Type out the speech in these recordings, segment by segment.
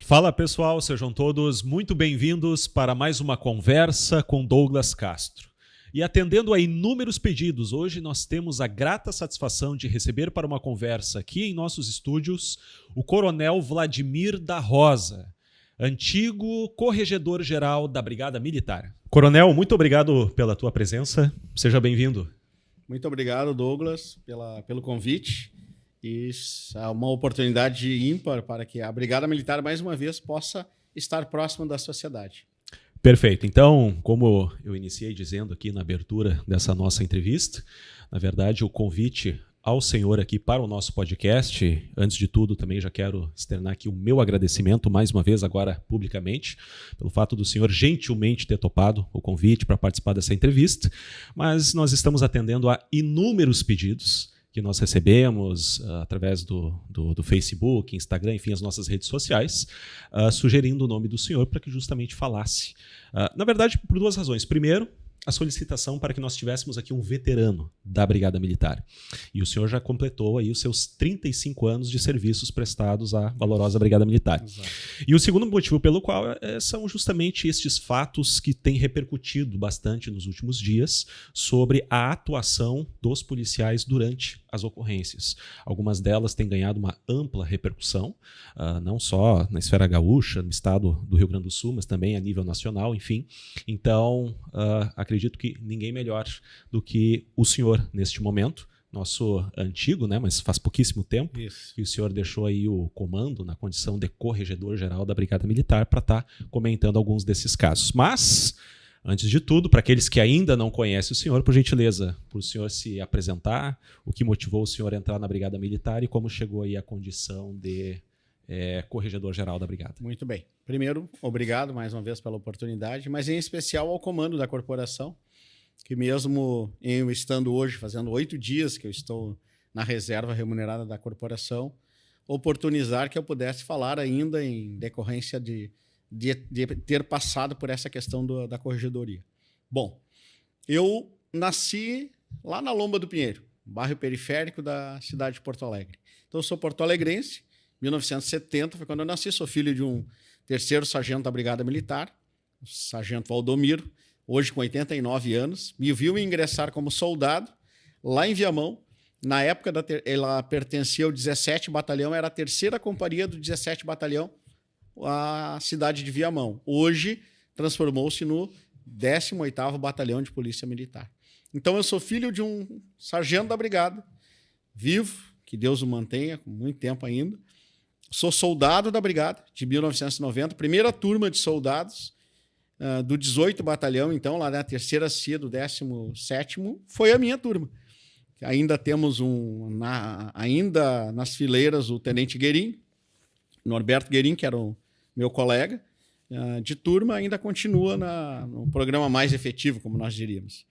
Fala pessoal, sejam todos muito bem-vindos para mais uma conversa com Douglas Castro. E atendendo a inúmeros pedidos, hoje nós temos a grata satisfação de receber para uma conversa aqui em nossos estúdios o Coronel Vladimir da Rosa, antigo corregedor-geral da Brigada Militar. Coronel, muito obrigado pela tua presença, seja bem-vindo. Muito obrigado, Douglas, pelo convite. E é uma oportunidade ímpar para que a Brigada Militar, mais uma vez, possa estar próxima da sociedade. Perfeito. Então, como eu iniciei dizendo aqui na abertura dessa nossa entrevista, na verdade, o convite ao senhor aqui para o nosso podcast, antes de tudo, também já quero externar aqui o meu agradecimento, mais uma vez, agora publicamente, pelo fato do senhor gentilmente ter topado o convite para participar dessa entrevista, mas nós estamos atendendo a inúmeros pedidos que nós recebemos através do Facebook, Instagram, enfim, as nossas redes sociais, sugerindo o nome do senhor para que justamente falasse. Na verdade, por duas razões. Primeiro, a solicitação para que nós tivéssemos aqui um veterano da Brigada Militar. E o senhor já completou aí os seus 35 anos de serviços prestados à valorosa Brigada Militar. Exato. E o segundo motivo pelo qual são justamente estes fatos que têm repercutido bastante nos últimos dias sobre a atuação dos policiais durante as ocorrências. Algumas delas têm ganhado uma ampla repercussão, não só na esfera gaúcha, no estado do Rio Grande do Sul, mas também a nível nacional, enfim. Então, acredito que ninguém melhor do que o senhor neste momento, nosso antigo, né, mas faz pouquíssimo tempo, que o senhor deixou aí o comando na condição de corregedor-geral da Brigada Militar para estar comentando alguns desses casos. Mas, antes de tudo, para aqueles que ainda não conhecem o senhor, por gentileza, por o senhor se apresentar, o que motivou o senhor a entrar na Brigada Militar e como chegou aí à condição de corregedor-geral da Brigada. Muito bem. Primeiro, obrigado mais uma vez pela oportunidade, mas em especial ao comando da corporação, que mesmo eu estando hoje, fazendo 8 dias que eu estou na reserva remunerada da corporação, oportunizar que eu pudesse falar ainda em decorrência de ter passado por essa questão da corregedoria. Bom, eu nasci lá na Lomba do Pinheiro, bairro periférico da cidade de Porto Alegre. Então, eu sou porto-alegrense, 1970 foi quando eu nasci, sou filho de um terceiro sargento da Brigada Militar, o sargento Valdomiro, hoje com 89 anos, me viu ingressar como soldado lá em Viamão. Na época, ela pertencia ao 17 Batalhão, era a terceira companhia do 17 Batalhão, a cidade de Viamão. Hoje, transformou-se no 18º Batalhão de Polícia Militar. Então, eu sou filho de um sargento da Brigada, vivo, que Deus o mantenha, com muito tempo ainda. Sou soldado da Brigada, de 1990, primeira turma de soldados do 18 Batalhão, então, lá na terceira CIA do 17º, foi a minha turma. Ainda temos ainda nas fileiras o Tenente Guerin, Norberto Guerin, que era o meu colega de turma, ainda continua no programa mais efetivo, como nós diríamos.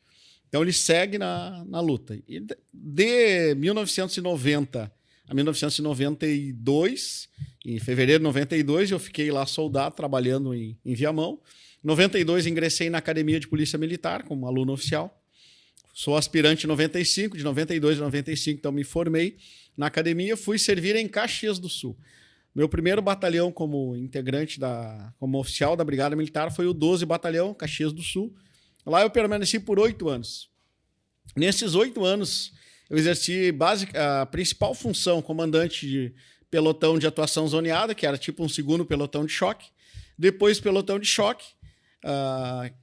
Então, ele segue na luta. E de 1990 a 1992, em fevereiro de 92, eu fiquei lá soldado, trabalhando em Viamão. Em 92, ingressei na Academia de Polícia Militar, como aluno oficial. Sou aspirante em 95, de 92 a 95, então me formei na academia, fui servir em Caxias do Sul. Meu primeiro batalhão como integrante, como oficial da Brigada Militar foi o 12 Batalhão, Caxias do Sul. Lá eu permaneci por 8 anos. Nesses 8 anos, eu exerci a principal função, comandante de pelotão de atuação zoneada, que era tipo um segundo pelotão de choque. Depois, pelotão de choque,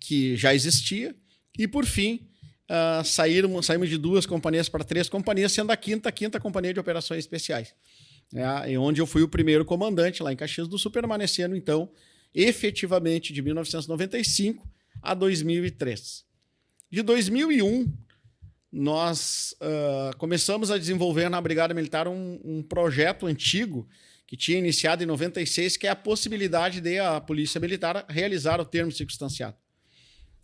que já existia. E, por fim, saímos de 2 companhias para 3 companhias, sendo a quinta companhia de operações especiais. Onde eu fui o primeiro comandante lá em Caxias do Sul, permanecendo, então, efetivamente de 1995 a 2003. De 2001, nós começamos a desenvolver na Brigada Militar um projeto antigo que tinha iniciado em 96, que é a possibilidade de a Polícia Militar realizar o termo circunstanciado.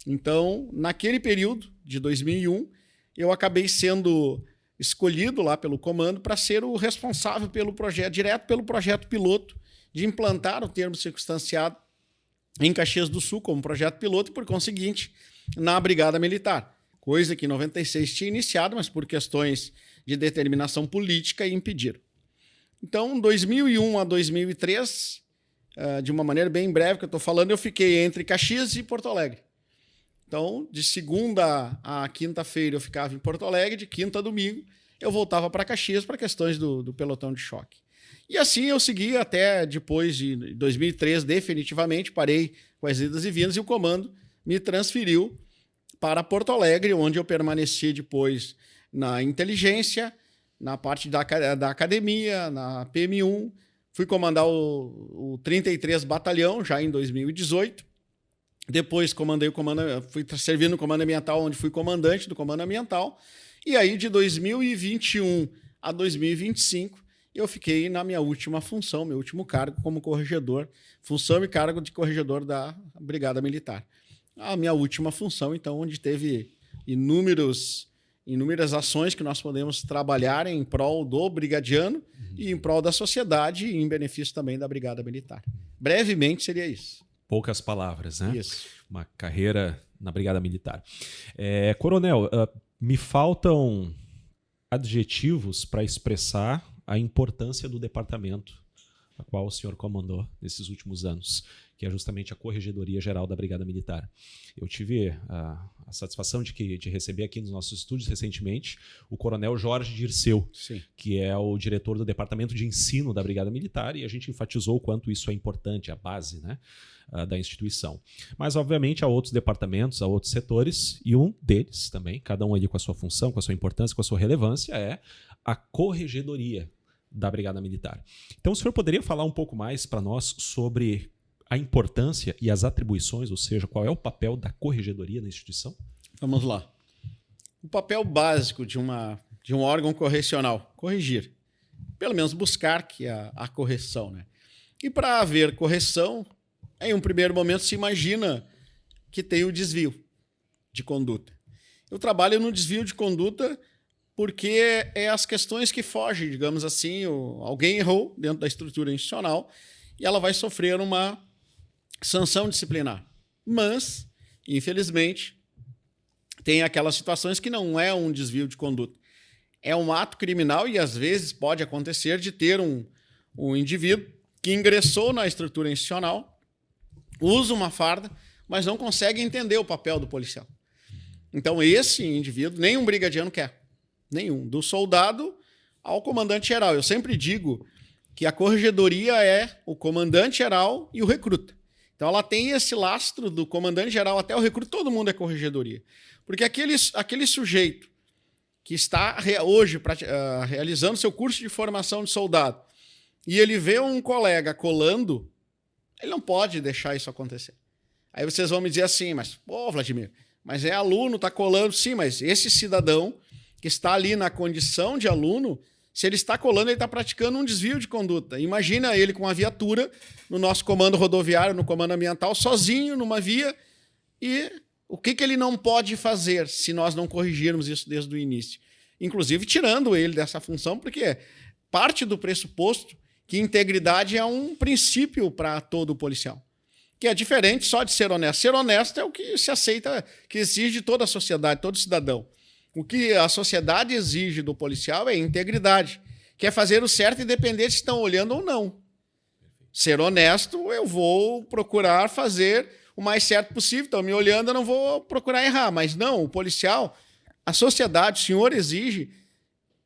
Então, naquele período de 2001, eu acabei sendo escolhido lá pelo comando para ser o responsável pelo projeto, direto pelo projeto piloto, de implantar o termo circunstanciado em Caxias do Sul como projeto piloto e, por conseguinte, na Brigada Militar. Coisa que em 96 tinha iniciado, mas por questões de determinação política impediram. Então, 2001 a 2003, de uma maneira bem breve que eu estou falando, eu fiquei entre Caxias e Porto Alegre. Então, de segunda a quinta-feira eu ficava em Porto Alegre, de quinta a domingo eu voltava para Caxias para questões do pelotão de choque. E assim eu segui até depois de 2003, definitivamente, parei com as idas e vindas e o comando me transferiu para Porto Alegre, onde eu permaneci depois na inteligência, na parte da academia, na PM1. Fui comandar o 33 Batalhão já em 2018. Depois fui servir no Comando Ambiental, onde fui comandante do Comando Ambiental. E aí, de 2021 a 2025, eu fiquei na minha última função, meu último cargo como corregedor, função e cargo de corregedor da Brigada Militar. A minha última função, então, onde teve inúmeras ações que nós podemos trabalhar em prol do brigadiano e em prol da sociedade e em benefício também da Brigada Militar. Brevemente seria isso. Poucas palavras, né? Isso. Uma carreira na Brigada Militar. Coronel, me faltam adjetivos para expressar a importância do departamento a qual o senhor comandou nesses últimos anos, que é justamente a Corregedoria Geral da Brigada Militar. Eu tive a satisfação de receber aqui nos nossos estúdios recentemente o coronel Jorge Dirceu, Sim. que é o diretor do Departamento de Ensino da Brigada Militar, e a gente enfatizou o quanto isso é importante, a base, né, da instituição. Mas, obviamente, há outros departamentos, há outros setores, e um deles também, cada um ali com a sua função, com a sua importância, com a sua relevância, é a Corregedoria da Brigada Militar. Então, o senhor poderia falar um pouco mais para nós sobre a importância e as atribuições, ou seja, qual é o papel da corregedoria na instituição? Vamos lá. O papel básico de um órgão correcional, corrigir. Pelo menos buscar a correção, né? E para haver correção, em um primeiro momento se imagina que tem o desvio de conduta. Eu trabalho no desvio de conduta porque é as questões que fogem, digamos assim, alguém errou dentro da estrutura institucional e ela vai sofrer uma sanção disciplinar. Mas, infelizmente, tem aquelas situações que não é um desvio de conduta. É um ato criminal e, às vezes, pode acontecer de ter um indivíduo que ingressou na estrutura institucional, usa uma farda, mas não consegue entender o papel do policial. Então, esse indivíduo, nenhum brigadiano quer. Nenhum. Do soldado ao comandante-geral. Eu sempre digo que a corregedoria é o comandante-geral e o recruta. Então, ela tem esse lastro do comandante-geral até o recruta, todo mundo é corregedoria. Porque aquele sujeito que está hoje realizando seu curso de formação de soldado e ele vê um colega colando, ele não pode deixar isso acontecer. Aí vocês vão me dizer assim, mas, pô, Vladimir, mas é aluno, está colando. Sim, mas esse cidadão que está ali na condição de aluno, se ele está colando, ele está praticando um desvio de conduta. Imagina ele com uma viatura no nosso comando rodoviário, no comando ambiental, sozinho numa via, e o que ele não pode fazer se nós não corrigirmos isso desde o início? Inclusive tirando ele dessa função, porque parte do pressuposto que integridade é um princípio para todo policial, que é diferente só de ser honesto. Ser honesto é o que se aceita, que exige de toda a sociedade, todo cidadão. O que a sociedade exige do policial é integridade, que é fazer o certo independente se estão olhando ou não. Ser honesto, eu vou procurar fazer o mais certo possível. Estão me olhando, eu não vou procurar errar. Mas não, o policial, a sociedade, o senhor exige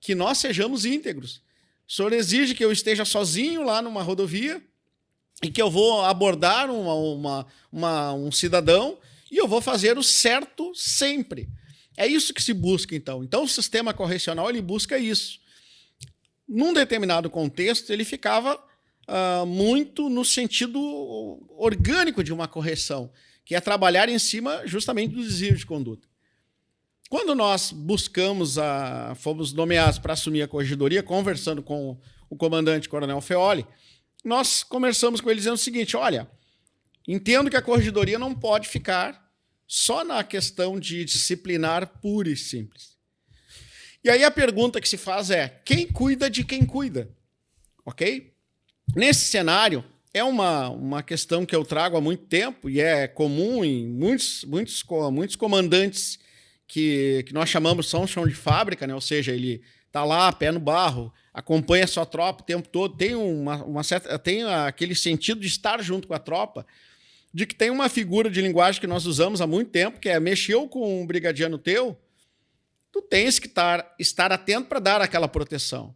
que nós sejamos íntegros. O senhor exige que eu esteja sozinho lá numa rodovia e que eu vou abordar um cidadão e eu vou fazer o certo sempre. É isso que se busca, então. Então, o sistema correcional ele busca isso. Num determinado contexto, ele ficava muito no sentido orgânico de uma correção, que é trabalhar em cima justamente do desvio de conduta. Quando nós fomos nomeados para assumir a corregedoria, conversando com o comandante Coronel Feoli, nós conversamos com ele dizendo o seguinte: olha, entendo que a corregedoria não pode ficar só na questão de disciplinar pura e simples. E aí a pergunta que se faz é: quem cuida de quem cuida? Ok? Nesse cenário, é uma questão que eu trago há muito tempo e é comum em muitos comandantes que nós chamamos são chão de fábrica, né? Ou seja, ele está lá, pé no barro, acompanha a sua tropa o tempo todo, tem aquele sentido de estar junto com a tropa, de que tem uma figura de linguagem que nós usamos há muito tempo, que é mexeu com um brigadiano teu, tu tens que estar atento para dar aquela proteção.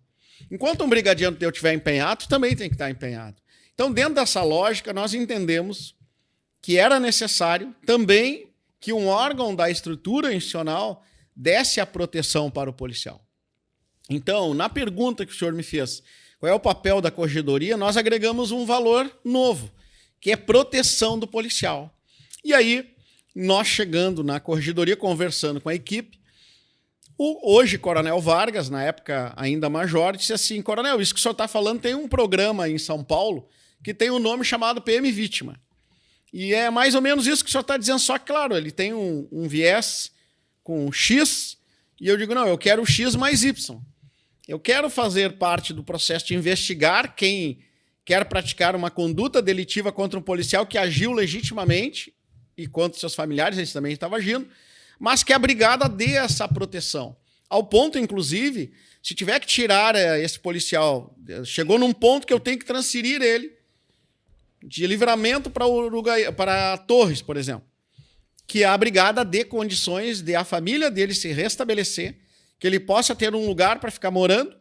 Enquanto um brigadiano teu estiver empenhado, tu também tem que estar empenhado. Então, dentro dessa lógica, nós entendemos que era necessário também que um órgão da estrutura institucional desse a proteção para o policial. Então, na pergunta que o senhor me fez, qual é o papel da corregedoria, nós agregamos um valor novo, que é proteção do policial. E aí, nós chegando na corregedoria, conversando com a equipe, o hoje Coronel Vargas, na época ainda major, disse assim: Coronel, isso que o senhor está falando, tem um programa em São Paulo que tem um nome chamado PM Vítima. E é mais ou menos isso que o senhor está dizendo, só que, claro, ele tem um viés com X, e eu digo, não, eu quero X mais Y. Eu quero fazer parte do processo de investigar quem quer praticar uma conduta delitiva contra um policial que agiu legitimamente, e contra seus familiares, eles também estavam agindo, mas que a brigada dê essa proteção. Ao ponto, inclusive, se tiver que tirar esse policial, chegou num ponto que eu tenho que transferir ele de Livramento para Torres, por exemplo, que a brigada dê condições de a família dele se restabelecer, que ele possa ter um lugar para ficar morando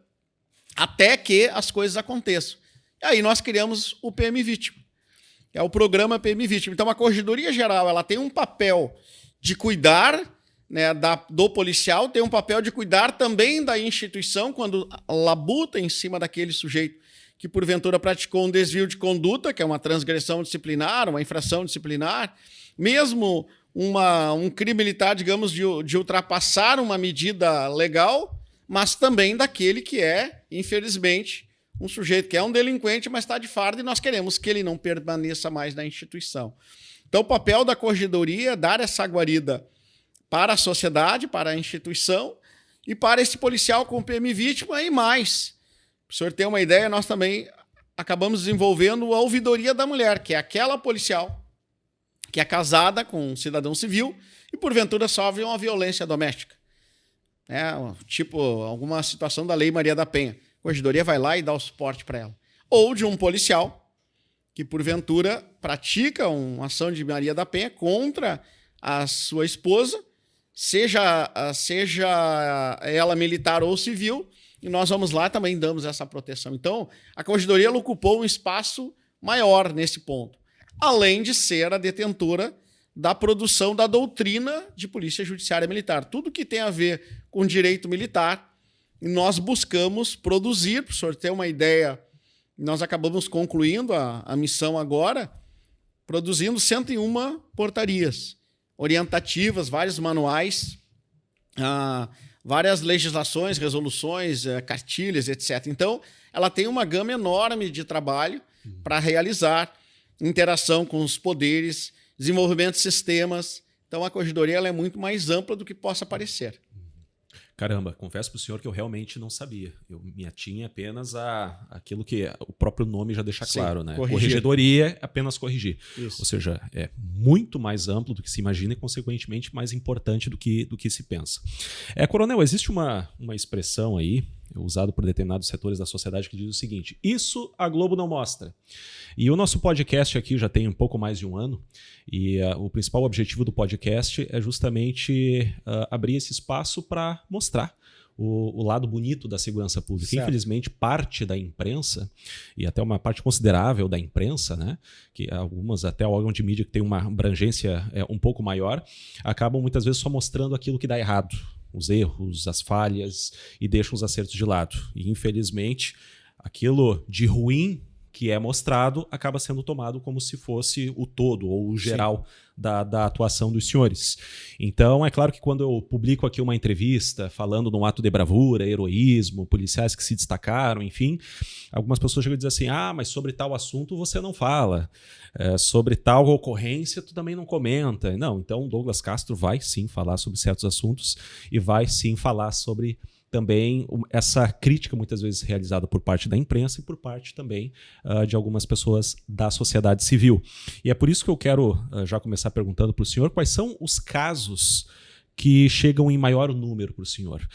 até que as coisas aconteçam. E aí nós criamos o PM Vítima, que é o programa PM Vítima. Então a Corregedoria Geral ela tem um papel de cuidar, né, do policial, tem um papel de cuidar também da instituição quando labuta em cima daquele sujeito que porventura praticou um desvio de conduta, que é uma transgressão disciplinar, uma infração disciplinar, mesmo um crime militar, digamos, de ultrapassar uma medida legal, mas também daquele que é, infelizmente, um sujeito que é um delinquente, mas está de farda e nós queremos que ele não permaneça mais na instituição. Então, o papel da corregedoria é dar essa guarida para a sociedade, para a instituição e para esse policial com PM Vítima e mais. Para o senhor ter uma ideia, nós também acabamos desenvolvendo a ouvidoria da mulher, que é aquela policial que é casada com um cidadão civil e, porventura, sofre uma violência doméstica. Tipo, alguma situação da Lei Maria da Penha. A corregedoria vai lá e dá o suporte para ela. Ou de um policial que, porventura, pratica uma ação de Maria da Penha contra a sua esposa, seja ela militar ou civil, e nós vamos lá também damos essa proteção. Então, a corregedoria ocupou um espaço maior nesse ponto, além de ser a detentora da produção da doutrina de polícia judiciária militar. Tudo que tem a ver com direito militar, nós buscamos produzir, para o senhor ter uma ideia, nós acabamos concluindo a missão agora, produzindo 101 portarias orientativas, vários manuais, várias legislações, resoluções, cartilhas, etc. Então, ela tem uma gama enorme de trabalho para realizar interação com os poderes, desenvolvimento de sistemas. Então, a corregedoria ela é muito mais ampla do que possa parecer. Caramba, confesso para o senhor que eu realmente não sabia. Eu me atinha apenas aquilo que o próprio nome já deixa claro, né? Corregedoria é apenas corrigir. Isso. Ou seja, é muito mais amplo do que se imagina e, consequentemente, mais importante do que se pensa. Coronel, existe uma expressão aí, usada por determinados setores da sociedade, que diz o seguinte: isso a Globo não mostra. E o nosso podcast aqui já tem um pouco mais de um ano, e o principal objetivo do podcast é justamente abrir esse espaço para mostrar o lado bonito da segurança pública. Certo. Infelizmente, parte da imprensa, e até uma parte considerável da imprensa, né, que algumas até órgão de mídia que tem uma abrangência um pouco maior, acabam muitas vezes só mostrando aquilo que dá errado, os erros, as falhas, e deixam os acertos de lado. E, infelizmente, aquilo de ruim que é mostrado acaba sendo tomado como se fosse o todo ou o geral da atuação dos senhores. Então, é claro que quando eu publico aqui uma entrevista falando de um ato de bravura, heroísmo, policiais que se destacaram, enfim, algumas pessoas chegam e dizem assim: mas sobre tal assunto você não fala, sobre tal ocorrência tu também não comenta. Não, então Douglas Castro vai sim falar sobre certos assuntos e vai sim falar sobre também essa crítica muitas vezes realizada por parte da imprensa e por parte também de algumas pessoas da sociedade civil. E é por isso que eu quero já começar perguntando para o senhor quais são os casos que chegam em maior número para o senhor.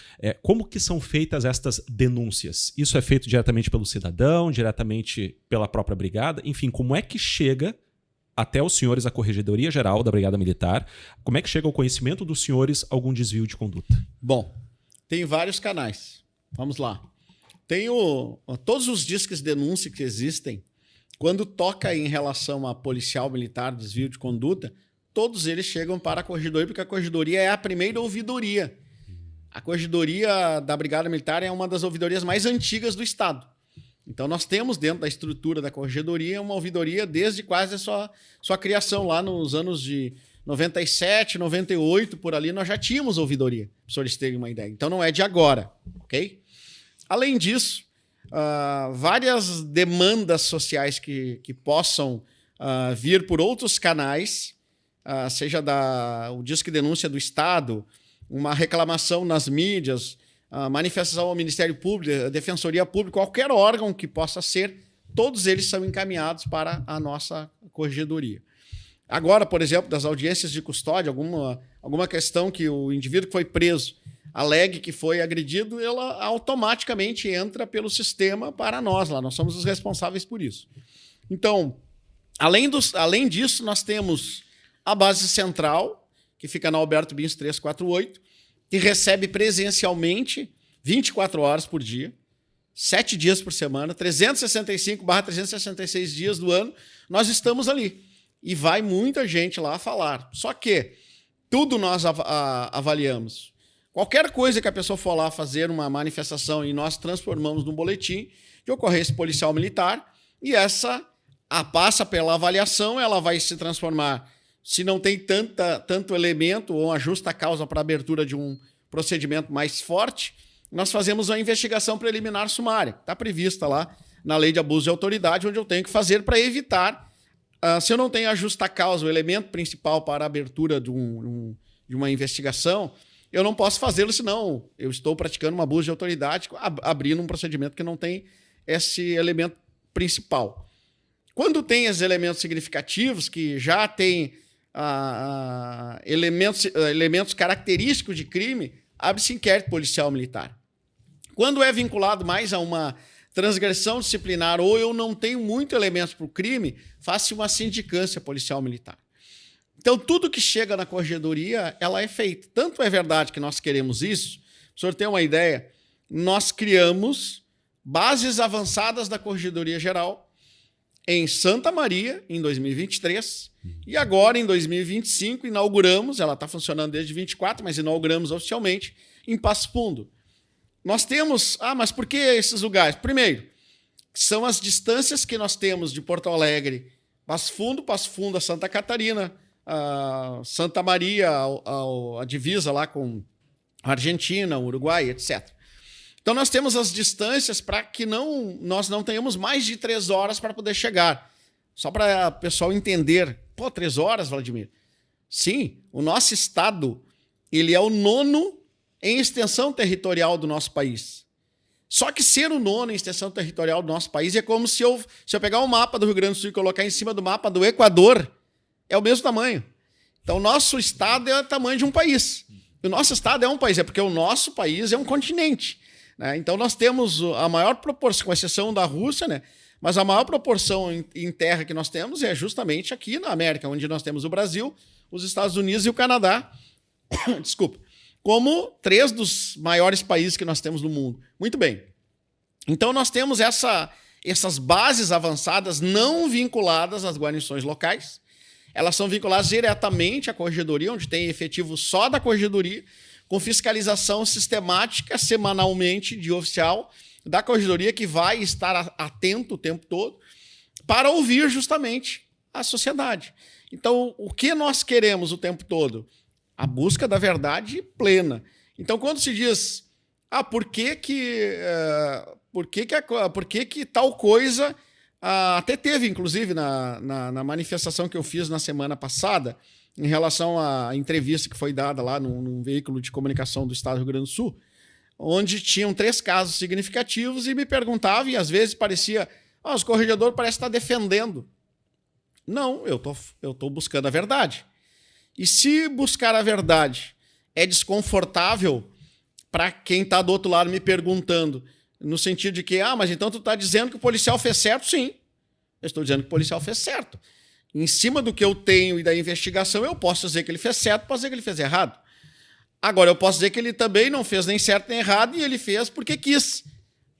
Como que são feitas estas denúncias? Isso é feito diretamente pelo cidadão, diretamente pela própria brigada? Enfim, como é que chega até os senhores a Corregedoria Geral da Brigada Militar? Como é que chega ao conhecimento dos senhores algum desvio de conduta? Bom, tem vários canais. Vamos lá. Tem todos os discos de denúncia que existem, quando toca em relação a policial militar, desvio de conduta, todos eles chegam para a Corregedoria, porque a Corregedoria é a primeira ouvidoria. A Corregedoria da Brigada Militar é uma das ouvidorias mais antigas do Estado. Então, nós temos dentro da estrutura da Corregedoria uma ouvidoria desde quase a sua criação, lá nos anos de 97, 98, por ali, nós já tínhamos ouvidoria, para os senhores terem uma ideia. Então, não é de agora, ok? Além disso, várias demandas sociais que possam vir por outros canais, seja o Disque Denúncia do Estado, uma reclamação nas mídias, manifestação ao Ministério Público, a Defensoria Pública, qualquer órgão que possa ser, todos eles são encaminhados para a nossa Corregedoria. Agora, por exemplo, das audiências de custódia, alguma questão que o indivíduo que foi preso alegue que foi agredido, ela automaticamente entra pelo sistema para nós lá. Nós somos os responsáveis por isso. Então, além disso, nós temos a base central, que fica na Alberto Bins 348, que recebe presencialmente 24 horas por dia, 7 dias por semana, 365/366 dias do ano, nós estamos ali. E vai muita gente lá falar. Só que tudo nós avaliamos. Qualquer coisa que a pessoa for lá fazer uma manifestação e nós transformamos num boletim de ocorrência policial militar, e essa passa pela avaliação, ela vai se transformar, se não tem tanto elemento ou uma justa causa para a abertura de um procedimento mais forte, nós fazemos uma investigação preliminar sumária. Está prevista lá na Lei de Abuso de Autoridade, onde eu tenho que fazer para evitar, se eu não tenho a justa causa, o elemento principal para a abertura de uma investigação, eu não posso fazê-lo, senão eu estou praticando um abuso de autoridade, abrindo um procedimento que não tem esse elemento principal. Quando tem esses elementos significativos, que já tem elementos característicos de crime, abre-se inquérito policial militar. Quando é vinculado mais a uma transgressão disciplinar ou eu não tenho muito elementos para o crime, faz-se uma sindicância policial militar. Então, tudo que chega na Corregedoria, ela é feita. Tanto é verdade que nós queremos isso, para o senhor ter uma ideia, nós criamos bases avançadas da Corregedoria Geral em Santa Maria, em 2023, e agora, em 2025, inauguramos, ela está funcionando desde 24, mas inauguramos oficialmente, em Passo Fundo. Nós temos... mas por que esses lugares? Primeiro, são as distâncias que nós temos de Porto Alegre, Passo Fundo a Santa Catarina, Santa Maria, a divisa lá com a Argentina, Uruguai, etc. Então, nós temos as distâncias para que nós não tenhamos mais de 3 horas para poder chegar. Só para o pessoal entender. 3 horas, Vladimir? Sim, o nosso estado ele é o 9º em extensão territorial do nosso país. Só que ser o 9º em extensão territorial do nosso país é como se eu pegar um mapa do Rio Grande do Sul e colocar em cima do mapa do Equador, é o mesmo tamanho. Então, o nosso estado é o tamanho de um país. O nosso estado é um país, é porque o nosso país é um continente. Né? Então, nós temos a maior proporção, com exceção da Rússia, né? Mas a maior proporção em terra que nós temos é justamente aqui na América, onde nós temos o Brasil, os Estados Unidos e o Canadá, desculpa, como 3 dos maiores países que nós temos no mundo. Muito bem. Então, nós temos essas bases avançadas não vinculadas às guarnições locais. Elas são vinculadas diretamente à Corregedoria, onde tem efetivo só da Corregedoria, com fiscalização sistemática, semanalmente, de oficial da Corregedoria, que vai estar atento o tempo todo para ouvir justamente a sociedade. Então, o que nós queremos o tempo todo? A busca da verdade plena. Então, quando se diz, por que tal coisa... até teve, inclusive, na manifestação que eu fiz na semana passada, em relação à entrevista que foi dada lá num veículo de comunicação do Estado do Rio Grande do Sul, onde tinham 3 casos significativos e me perguntavam, e às vezes parecia, os corregedores parecem estar defendendo. Não, eu tô buscando a verdade. E se buscar a verdade é desconfortável para quem está do outro lado me perguntando, no sentido de que, mas então tu está dizendo que o policial fez certo? Sim, eu estou dizendo que o policial fez certo. Em cima do que eu tenho e da investigação, eu posso dizer que ele fez certo, posso dizer que ele fez errado. Agora, eu posso dizer que ele também não fez nem certo nem errado e ele fez porque quis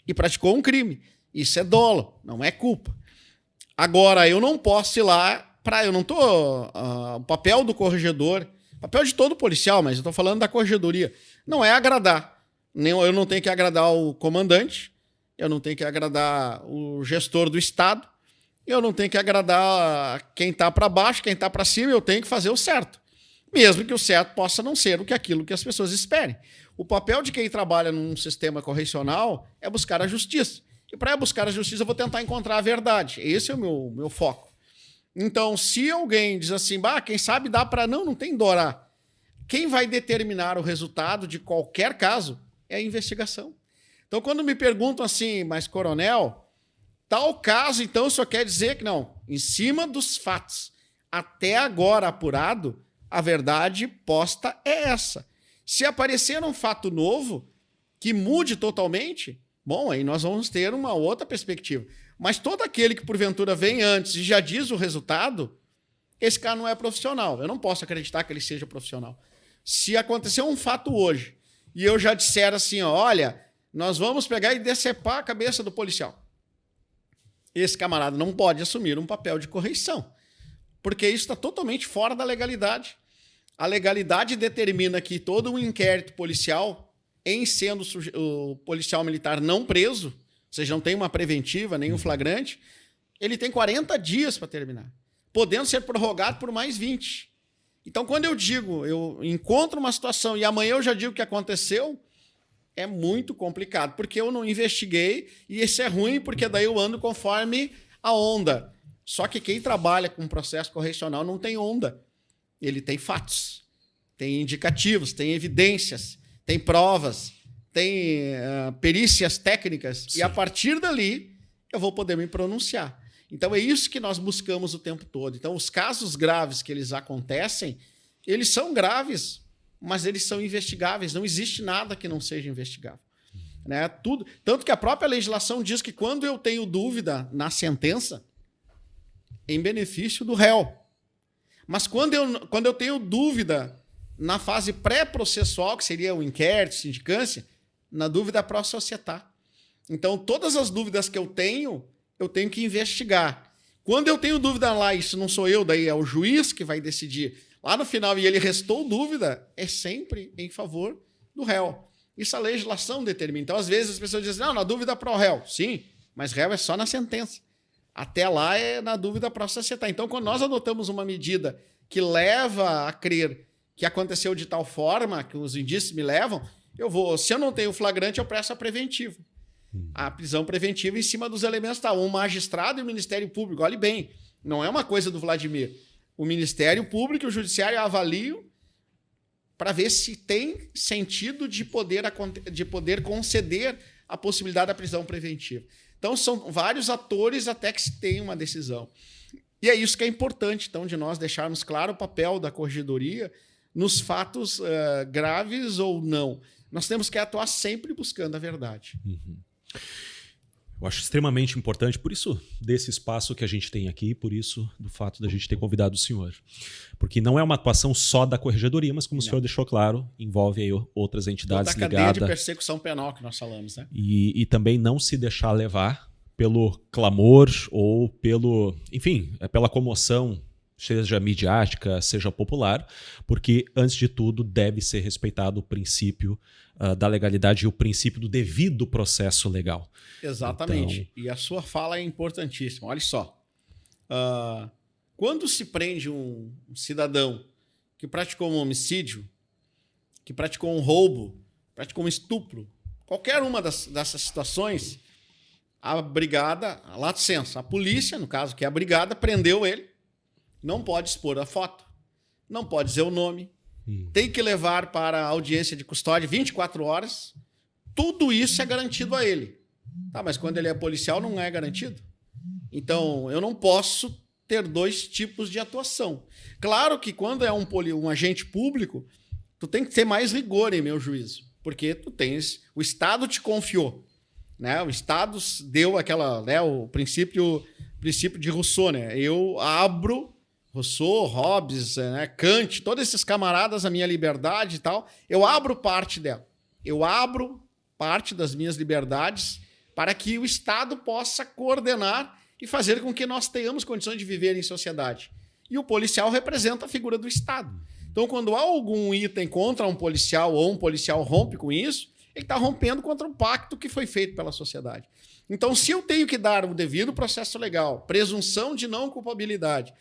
e praticou um crime. Isso é dolo, não é culpa. Agora, eu não posso ir lá eu não estou... o papel do corregedor, papel de todo policial, mas eu estou falando da corregedoria, não é agradar. Eu não tenho que agradar o comandante, eu não tenho que agradar o gestor do Estado, eu não tenho que agradar quem está para baixo, quem está para cima, eu tenho que fazer o certo. Mesmo que o certo possa não ser aquilo que as pessoas esperem. O papel de quem trabalha num sistema correcional é buscar a justiça. E para buscar a justiça, eu vou tentar encontrar a verdade. Esse é o meu foco. Então, se alguém diz assim, quem sabe dá para... Não tem DORA. Quem vai determinar o resultado de qualquer caso é a investigação. Então, quando me perguntam assim, mas coronel, tal caso, então, o senhor quer dizer que não? Em cima dos fatos, até agora apurado, a verdade posta é essa. Se aparecer um fato novo que mude totalmente, bom, aí nós vamos ter uma outra perspectiva. Mas todo aquele que porventura vem antes e já diz o resultado, esse cara não é profissional. Eu não posso acreditar que ele seja profissional. Se acontecer um fato hoje e eu já disser assim, olha, nós vamos pegar e decepar a cabeça do policial. Esse camarada não pode assumir um papel de correição, porque isso está totalmente fora da legalidade. A legalidade determina que todo um inquérito policial, em sendo o policial militar não preso, ou seja, não tem uma preventiva, nem um flagrante, ele tem 40 dias para terminar, podendo ser prorrogado por mais 20. Então, quando eu encontro uma situação e amanhã eu já digo o que aconteceu, é muito complicado, porque eu não investiguei e isso é ruim, porque daí eu ando conforme a onda. Só que quem trabalha com processo correcional não tem onda. Ele tem fatos, tem indicativos, tem evidências, tem provas, tem perícias técnicas. Sim. E a partir dali eu vou poder me pronunciar. Então é isso que nós buscamos o tempo todo. Então os casos graves que eles acontecem, eles são graves, mas eles são investigáveis. Não existe nada que não seja investigável. Né? Tudo. Tanto que a própria legislação diz que quando eu tenho dúvida na sentença, em benefício do réu. Mas quando eu tenho dúvida na fase pré-processual, que seria o inquérito, sindicância, na dúvida pró societá. Então, todas as dúvidas que eu tenho que investigar. Quando eu tenho dúvida lá, isso não sou eu, daí é o juiz que vai decidir. Lá no final, e ele restou dúvida, é sempre em favor do réu. Isso a legislação determina. Então, às vezes, as pessoas dizem, não, na dúvida pró réu. Sim, mas réu é só na sentença. Até lá é na dúvida pró societá. Então, quando nós adotamos uma medida que leva a crer que aconteceu de tal forma, que os indícios me levam, se eu não tenho flagrante, eu presto a preventiva. A prisão preventiva em cima dos elementos está um magistrado e o Ministério Público. Olhe bem, não é uma coisa do Vladimir. O Ministério Público e o Judiciário avaliam para ver se tem sentido de poder conceder a possibilidade da prisão preventiva. Então, são vários atores até que se tenha uma decisão. E é isso que é importante, então, de nós deixarmos claro o papel da corregedoria nos fatos graves ou não. Nós temos que atuar sempre buscando a verdade. Uhum. Eu acho extremamente importante, por isso desse espaço que a gente tem aqui, por isso do fato da gente ter convidado o senhor. Porque não é uma atuação só da corregedoria, mas como o senhor deixou claro, envolve aí outras entidades ligadas. Toda a cadeia de persecução penal que nós falamos, né? E também não se deixar levar pelo clamor ou pela comoção, seja midiática, seja popular, porque, antes de tudo, deve ser respeitado o princípio da legalidade e o princípio do devido processo legal. Exatamente. Então... E a sua fala é importantíssima. Olha só. Quando se prende um cidadão que praticou um homicídio, que praticou um roubo, praticou um estupro, qualquer uma dessas situações, a brigada, lato sensu, a polícia, no caso que é a brigada, prendeu ele, não pode expor a foto, não pode dizer o nome, tem que levar para a audiência de custódia 24 horas. Tudo isso é garantido a ele. Tá, mas quando ele é policial não é garantido? Então, eu não posso ter dois tipos de atuação. Claro que quando é um agente público, tu tem que ter mais rigor, em meu juízo, porque o Estado te confiou, né? O Estado deu aquela, né, o princípio de Rousseau, né? Eu abro Rousseau, Hobbes, né, Kant, todos esses camaradas, a minha liberdade e tal, eu abro parte dela. Eu abro parte das minhas liberdades para que o Estado possa coordenar e fazer com que nós tenhamos condições de viver em sociedade. E o policial representa a figura do Estado. Então, quando há algum item contra um policial ou um policial rompe com isso, ele está rompendo contra o pacto que foi feito pela sociedade. Então, se eu tenho que dar o devido processo legal, presunção de não culpabilidade,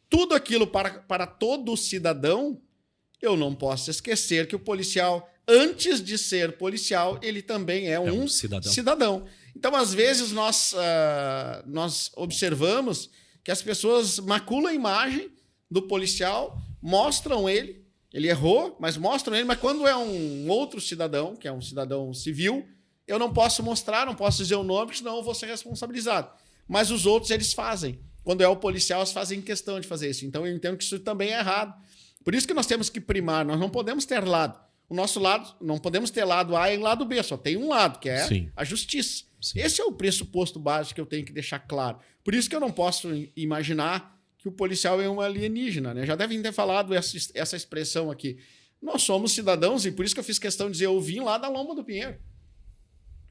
tudo aquilo para todo cidadão, eu não posso esquecer que o policial, antes de ser policial, ele também é um cidadão. Então, às vezes, nós observamos que as pessoas maculam a imagem do policial, mostram ele errou, mas mostram ele, mas quando é um outro cidadão, que é um cidadão civil, eu não posso mostrar, não posso dizer o nome, senão eu vou ser responsabilizado. Mas os outros, eles fazem. Quando é o policial, eles fazem questão de fazer isso. Então, eu entendo que isso também é errado. Por isso que nós temos que primar, nós não podemos ter lado. O nosso lado, não podemos ter lado A e lado B, só tem um lado, que é a justiça. Sim. Esse é o pressuposto básico que eu tenho que deixar claro. Por isso que eu não posso imaginar que o policial é um alienígena, né? Já devem ter falado essa expressão aqui. Nós somos cidadãos, e por isso que eu fiz questão de dizer, eu vim lá da Lomba do Pinheiro.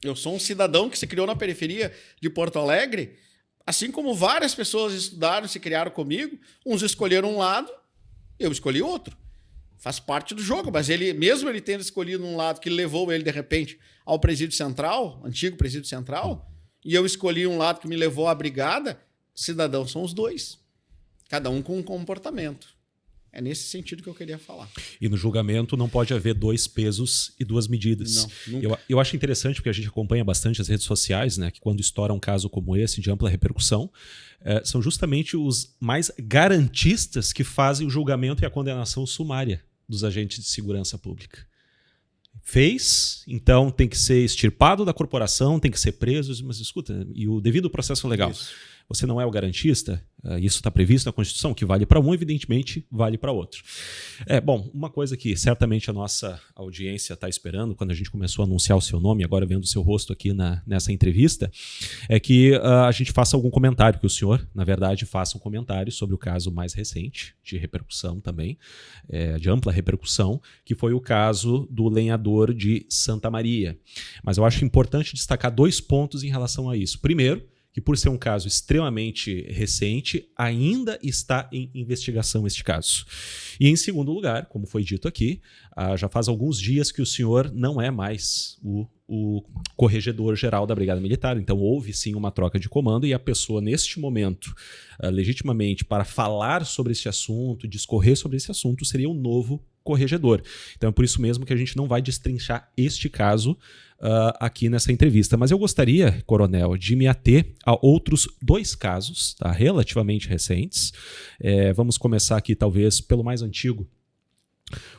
Eu sou um cidadão que se criou na periferia de Porto Alegre, assim como várias pessoas estudaram, se criaram comigo, uns escolheram um lado, eu escolhi outro. Faz parte do jogo, mas mesmo ele tendo escolhido um lado que levou ele, de repente, ao presídio central, antigo presídio central, e eu escolhi um lado que me levou à brigada, cidadãos são os dois. Cada um com um comportamento. É nesse sentido que eu queria falar. E no julgamento não pode haver dois pesos e duas medidas. Não, nunca. Eu acho interessante, porque a gente acompanha bastante as redes sociais, né, que quando estoura um caso como esse, de ampla repercussão, são justamente os mais garantistas que fazem o julgamento e a condenação sumária dos agentes de segurança pública. Fez, então tem que ser extirpado da corporação, tem que ser preso, mas escuta, e o devido processo legal. Isso. Você não é o garantista, isso está previsto na Constituição, que vale para um, evidentemente, vale para outro. Bom, uma coisa que certamente a nossa audiência está esperando, quando a gente começou a anunciar o seu nome, agora vendo o seu rosto aqui nessa entrevista, é que a gente faça algum comentário, que o senhor, na verdade, faça um comentário sobre o caso mais recente, de repercussão também, de ampla repercussão, que foi o caso do lenhador de Santa Maria. Mas eu acho importante destacar dois pontos em relação a isso. Primeiro, que por ser um caso extremamente recente, ainda está em investigação este caso. E em segundo lugar, como foi dito aqui, já faz alguns dias que o senhor não é mais o corregedor-geral da Brigada Militar, então houve sim uma troca de comando e a pessoa neste momento, legitimamente, para falar sobre esse assunto, discorrer sobre esse assunto, seria o novo corregedor. Então é por isso mesmo que a gente não vai destrinchar este caso aqui nessa entrevista. Mas eu gostaria, coronel, de me ater a outros dois casos, tá, relativamente recentes. Vamos começar aqui talvez pelo mais antigo.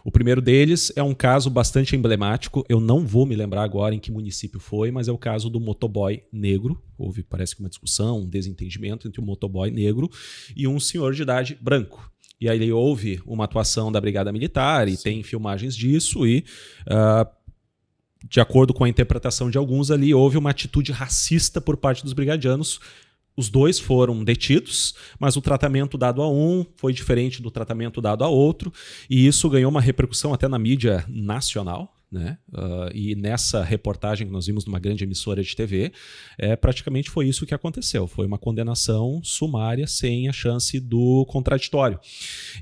O primeiro deles é um caso bastante emblemático, eu não vou me lembrar agora em que município foi, mas é o caso do motoboy negro. Houve, parece que uma discussão, um desentendimento entre um motoboy negro e um senhor de idade branco. E aí houve uma atuação da Brigada Militar e tem filmagens disso e, de acordo com a interpretação de alguns ali, houve uma atitude racista por parte dos brigadianos. Os dois foram detidos, mas o tratamento dado a um foi diferente do tratamento dado a outro, e isso ganhou uma repercussão até na mídia nacional, né? E nessa reportagem que nós vimos numa grande emissora de TV, praticamente foi isso que aconteceu. Foi uma condenação sumária sem a chance do contraditório.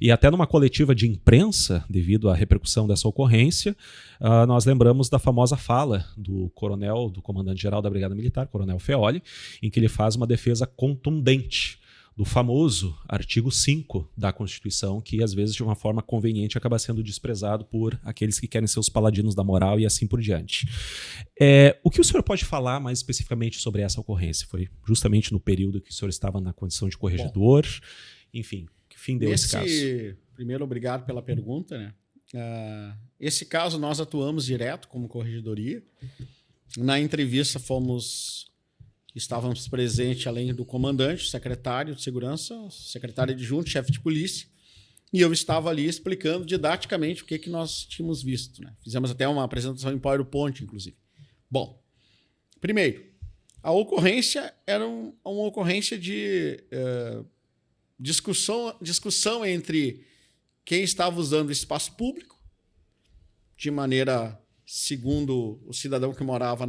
E até numa coletiva de imprensa, devido à repercussão dessa ocorrência, nós lembramos da famosa fala do coronel, do comandante-geral da Brigada Militar, coronel Feoli, em que ele faz uma defesa contundente do famoso artigo 5 da Constituição, que às vezes de uma forma conveniente acaba sendo desprezado por aqueles que querem ser os paladinos da moral e assim por diante. O que o senhor pode falar mais especificamente sobre essa ocorrência? Foi justamente no período que o senhor estava na condição de corregedor? Bom, enfim, que fim deu esse caso? Primeiro, obrigado pela pergunta, né? Esse caso nós atuamos direto como corregedoria. Na entrevista estávamos presentes, além do comandante, secretário de segurança, secretário adjunto, chefe de polícia, e eu estava ali explicando didaticamente o que nós tínhamos visto, né? Fizemos até uma apresentação em PowerPoint, inclusive. Bom, primeiro, a ocorrência era uma ocorrência de discussão entre quem estava usando o espaço público, de maneira, segundo o cidadão que morava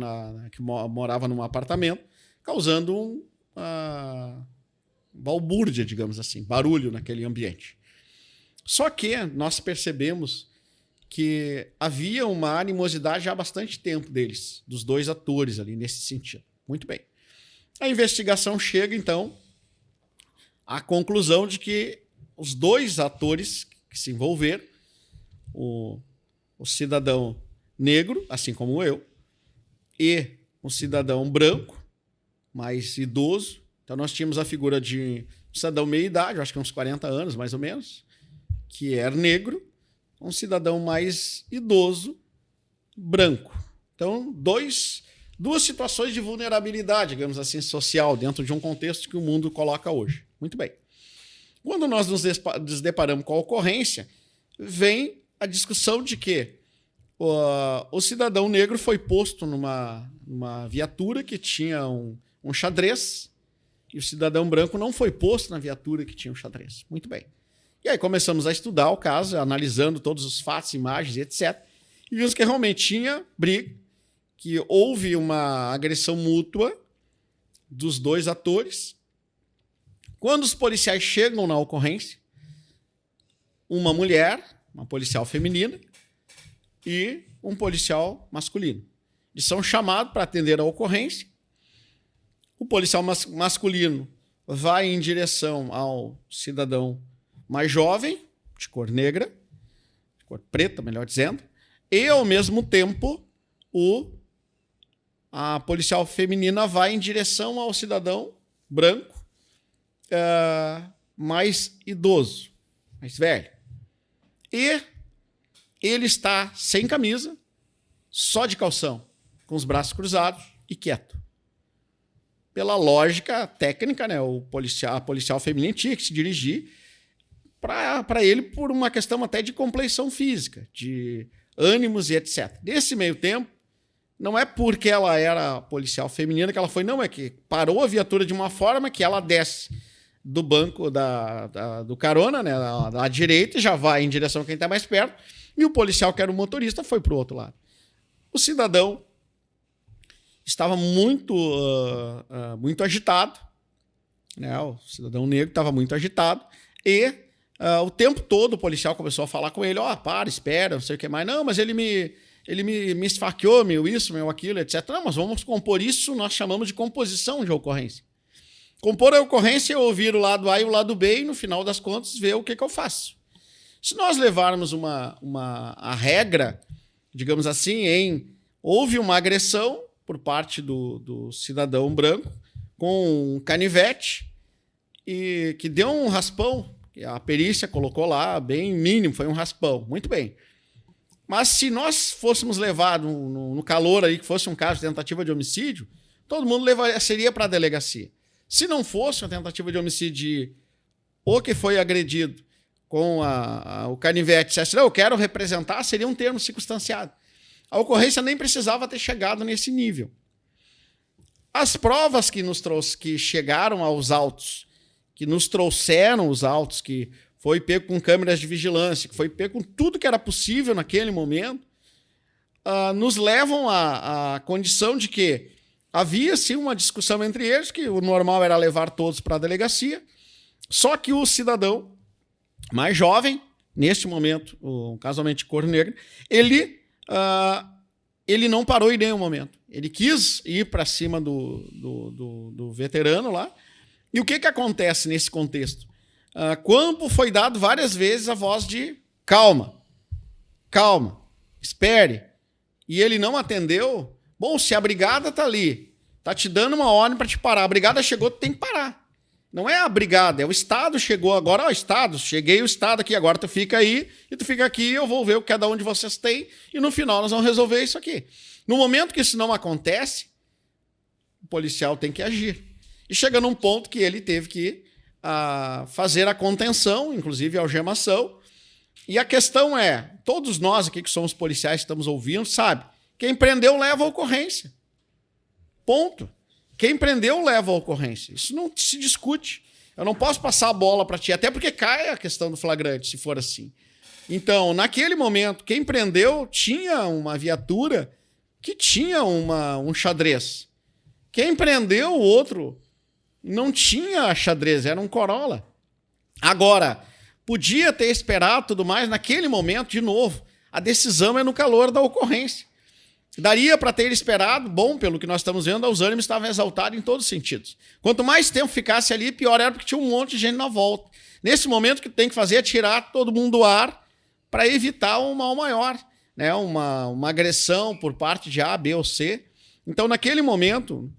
num apartamento, causando balbúrdia, digamos assim, barulho naquele ambiente. Só que nós percebemos que havia uma animosidade já há bastante tempo deles, dos dois atores ali, nesse sentido. Muito bem. A investigação chega, então, à conclusão de que os dois atores que se envolveram, o cidadão negro, assim como eu, e o cidadão branco, mais idoso. Então, nós tínhamos a figura de um cidadão meia-idade, acho que uns 40 anos, mais ou menos, que era negro, um cidadão mais idoso, branco. Então, duas situações de vulnerabilidade, digamos assim, social, dentro de um contexto que o mundo coloca hoje. Muito bem. Quando nós nos deparamos com a ocorrência, vem a discussão de que o cidadão negro foi posto numa viatura que tinha um xadrez, e o cidadão branco não foi posto na viatura que tinha um xadrez. Muito bem. E aí começamos a estudar o caso, analisando todos os fatos, imagens, etc. E vimos que realmente tinha briga, que houve uma agressão mútua dos dois atores. Quando os policiais chegam na ocorrência, uma mulher, uma policial feminina, e um policial masculino. Eles são chamados para atender a ocorrência. O policial masculino vai em direção ao cidadão mais jovem, de cor negra, de cor preta, melhor dizendo, e, ao mesmo tempo, a policial feminina vai em direção ao cidadão branco, mais idoso, mais velho. E ele está sem camisa, só de calção, com os braços cruzados e quieto. Pela lógica técnica, né, a policial feminina tinha que se dirigir para ele por uma questão até de compleição física, de ânimos e etc. Nesse meio tempo, não é porque ela era policial feminina que ela foi, não, é que parou a viatura de uma forma que ela desce do banco do carona, né, da direita, e já vai em direção a quem está mais perto, e o policial, que era o motorista, foi para o outro lado. O cidadão estava muito agitado, né, o cidadão negro estava muito agitado, e o tempo todo o policial começou a falar com ele, para, espera, não sei o que mais. Não, mas ele me esfaqueou, meu isso, meu aquilo, etc. Não, mas vamos compor isso, nós chamamos de composição de ocorrência. Compor a ocorrência é ouvir o lado A e o lado B e, no final das contas, ver o que eu faço. Se nós levarmos a regra, digamos assim, houve uma agressão por parte do cidadão branco com um canivete e que deu um raspão, a perícia colocou lá, bem mínimo, foi um raspão. Muito bem. Mas se nós fôssemos levar no calor aí, que fosse um caso de tentativa de homicídio, todo mundo seria para a delegacia. Se não fosse uma tentativa de homicídio ou que foi agredido com o canivete, dissesse, não, eu quero representar, seria um termo circunstanciado. A ocorrência nem precisava ter chegado nesse nível. As provas que chegaram aos autos, que nos trouxeram os autos, que foi pego com câmeras de vigilância, que foi pego com tudo que era possível naquele momento, nos levam à condição de que havia, sim, uma discussão entre eles, que o normal era levar todos para a delegacia, só que o cidadão mais jovem, neste momento, casualmente de cor negra, ele não parou em nenhum momento. Ele quis ir para cima do veterano lá. E o que acontece nesse contexto? Quando foi dado várias vezes a voz de calma, espere, e ele não atendeu, bom, se a brigada está ali, está te dando uma ordem para te parar, a brigada chegou, tu tem que parar. Não é a brigada, é o Estado chegou agora, cheguei o Estado aqui, agora tu fica aí, e tu fica aqui, eu vou ver o que cada um de vocês tem, e no final nós vamos resolver isso aqui. No momento que isso não acontece, o policial tem que agir. E chega num ponto que ele teve que fazer a contenção, inclusive a algemação. E a questão é, todos nós aqui que somos policiais que estamos ouvindo, sabe, quem prendeu leva a ocorrência. Ponto. Quem prendeu leva a ocorrência. Isso não se discute. Eu não posso passar a bola para ti, até porque cai a questão do flagrante, se for assim. Então, naquele momento, quem prendeu tinha uma viatura que tinha um xadrez. Quem prendeu o outro não tinha xadrez, era um Corolla. Agora, podia ter esperado tudo mais, naquele momento, de novo, a decisão é no calor da ocorrência. Daria para ter esperado, bom, pelo que nós estamos vendo, os ânimos estavam exaltados em todos os sentidos. Quanto mais tempo ficasse ali, pior era porque tinha um monte de gente na volta. Nesse momento, o que tem que fazer é tirar todo mundo do ar para evitar um mal maior, né? Uma agressão por parte de A, B ou C. Então, naquele momento,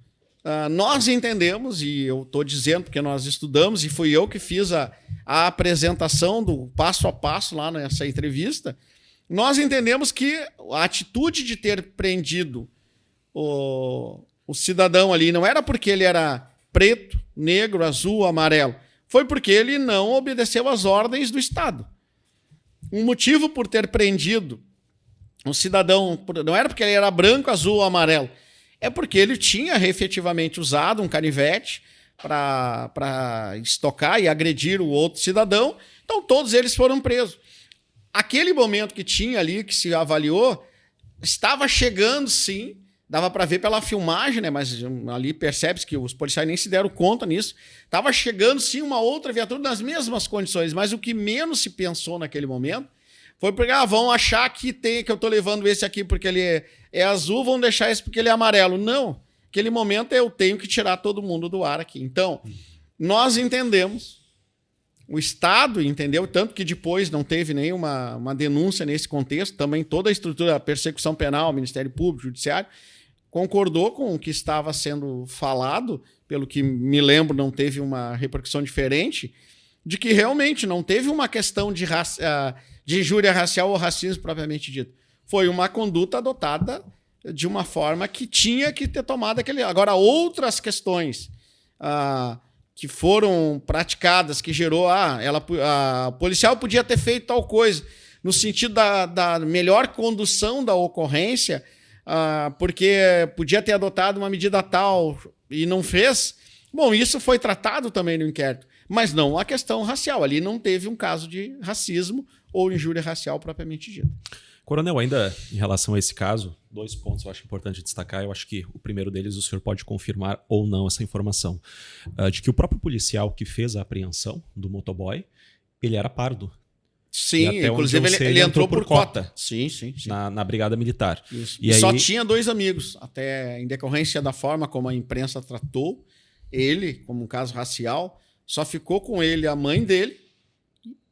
nós entendemos, e eu estou dizendo porque nós estudamos, e fui eu que fiz a apresentação do passo a passo lá nessa entrevista, nós entendemos que a atitude de ter prendido o cidadão ali não era porque ele era preto, negro, azul, amarelo. Foi porque ele não obedeceu às ordens do Estado. Um motivo por ter prendido um cidadão não era porque ele era branco, azul ou amarelo. É porque ele tinha efetivamente usado um canivete para estocar e agredir o outro cidadão. Então todos eles foram presos. Aquele momento que tinha ali, que se avaliou, estava chegando, sim, dava para ver pela filmagem, né? Mas ali percebe-se que os policiais nem se deram conta nisso. Estava chegando, sim, uma outra viatura nas mesmas condições, mas o que menos se pensou naquele momento foi porque vão achar que eu estou levando esse aqui porque ele é azul, vão deixar esse porque ele é amarelo. Não, naquele momento eu tenho que tirar todo mundo do ar aqui. Então, nós entendemos, o Estado entendeu, tanto que depois não teve nenhuma denúncia nesse contexto, também toda a estrutura, a persecução penal, Ministério Público, Judiciário, concordou com o que estava sendo falado, pelo que me lembro, não teve uma repercussão diferente, de que realmente não teve uma questão de injúria racial ou racismo propriamente dito. Foi uma conduta adotada de uma forma que tinha que ter tomado aquele... Agora, outras questões que foram praticadas, que gerou... a policial podia ter feito tal coisa, no sentido da melhor condução da ocorrência, porque podia ter adotado uma medida tal e não fez. Bom, isso foi tratado também no inquérito, mas não a questão racial. Ali não teve um caso de racismo ou injúria racial propriamente dita. Coronel, ainda em relação a esse caso, 2 pontos eu acho importante destacar. Eu acho que o primeiro deles o senhor pode confirmar ou não essa informação. De que o próprio policial que fez a apreensão do motoboy, ele era pardo. Sim, inclusive ele entrou por cota. Sim. Na Brigada Militar. Isso. E aí... só tinha 2 amigos, até em decorrência da forma como a imprensa tratou ele, como um caso racial, só ficou com ele a mãe dele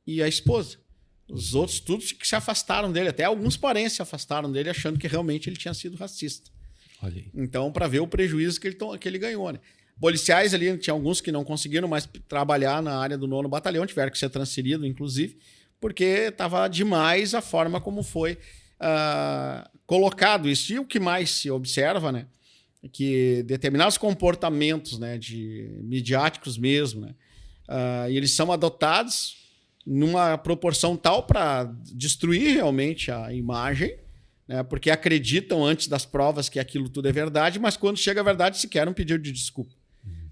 e a esposa. Os outros todos que se afastaram dele, até alguns parentes se afastaram dele achando que realmente ele tinha sido racista. Olha aí. Então, para ver o prejuízo que ele ganhou, né? Policiais ali, tinha alguns que não conseguiram mais trabalhar na área do 9º Batalhão, tiveram que ser transferidos, inclusive, porque estava demais a forma como foi colocado isso. E o que mais se observa, né, é que determinados comportamentos, né, midiáticos mesmo, né, eles são adotados numa proporção tal para destruir realmente a imagem, né, porque acreditam antes das provas que aquilo tudo é verdade, mas quando chega a verdade sequer um pedido de desculpa.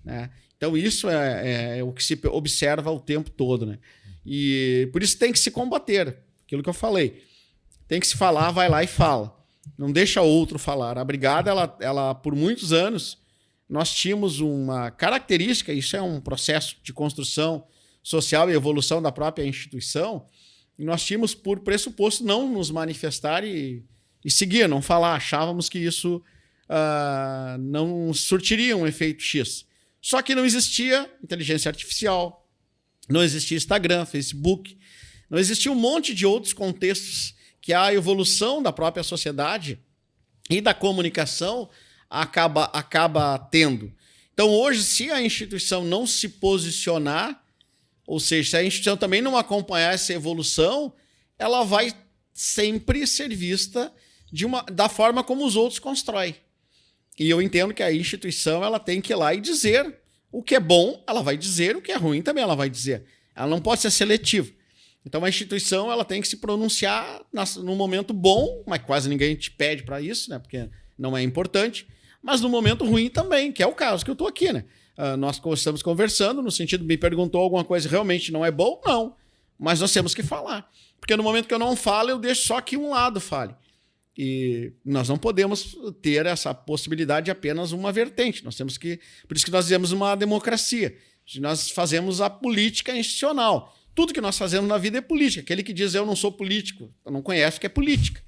Né? Então isso é o que se observa o tempo todo, né? E por isso tem que se combater, aquilo que eu falei. Tem que se falar, vai lá e fala. Não deixa outro falar. A Brigada, ela por muitos anos, nós tínhamos uma característica, isso é um processo de construção social e evolução da própria instituição, e nós tínhamos por pressuposto não nos manifestar e seguir, não falar. Achávamos que isso não surtiria um efeito X. Só que não existia inteligência artificial, não existia Instagram, Facebook, não existia um monte de outros contextos que a evolução da própria sociedade e da comunicação acaba tendo. Então, hoje, se a instituição não se posicionar, ou seja, se a instituição também não acompanhar essa evolução, ela vai sempre ser vista da forma como os outros constroem. E eu entendo que a instituição ela tem que ir lá e dizer O que é bom, ela vai dizer, o que é ruim também ela vai dizer. Ela não pode ser seletiva. Então, a instituição ela tem que se pronunciar no momento bom, mas quase ninguém te pede para isso, né? Porque não é importante, mas no momento ruim também, que é o caso que eu estou aqui, né? Nós estamos conversando, no sentido, me perguntou alguma coisa realmente não é bom? Não, mas nós temos que falar. Porque no momento que eu não falo, eu deixo só que um lado fale. E nós não podemos ter essa possibilidade de apenas uma vertente. Nós temos que... Por isso que nós dizemos uma democracia. Nós fazemos a política institucional. Tudo que nós fazemos na vida é política. Aquele que diz eu não sou político, não conhece o que é política.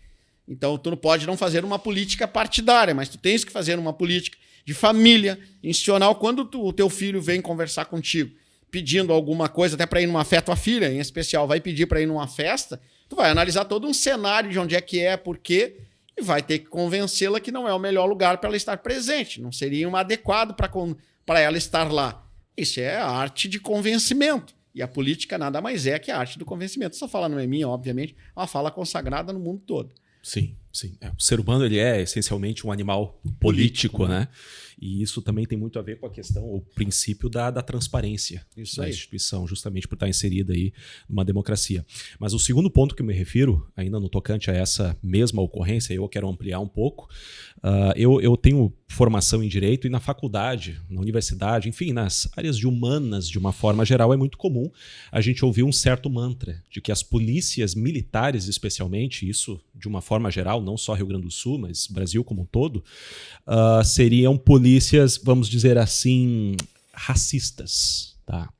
Então, tu não pode não fazer uma política partidária, mas tu tens que fazer uma política de família, institucional. Quando o teu filho vem conversar contigo, pedindo alguma coisa, até para ir numa festa, tua filha, em especial, vai pedir para ir numa festa, tu vai analisar todo um cenário de onde é que é, por quê, e vai ter que convencê-la que não é o melhor lugar para ela estar presente. Não seria um adequado para ela estar lá. Isso é a arte de convencimento. E a política nada mais é que a arte do convencimento. Essa fala não é minha, obviamente, é uma fala consagrada no mundo todo. Sim, sim. O ser humano ele é essencialmente um animal político, né? E isso também tem muito a ver com a questão, o princípio da transparência da instituição, justamente por estar inserida aí numa democracia. Mas o segundo ponto que eu me refiro, ainda no tocante a essa mesma ocorrência, eu quero ampliar um pouco. Eu tenho formação em Direito e na faculdade, na universidade, enfim, nas áreas de humanas, de uma forma geral, é muito comum a gente ouvir um certo mantra de que as polícias militares, especialmente, isso de uma forma geral, não só Rio Grande do Sul, mas Brasil como um todo, seriam polícias, vamos dizer assim, racistas, tá?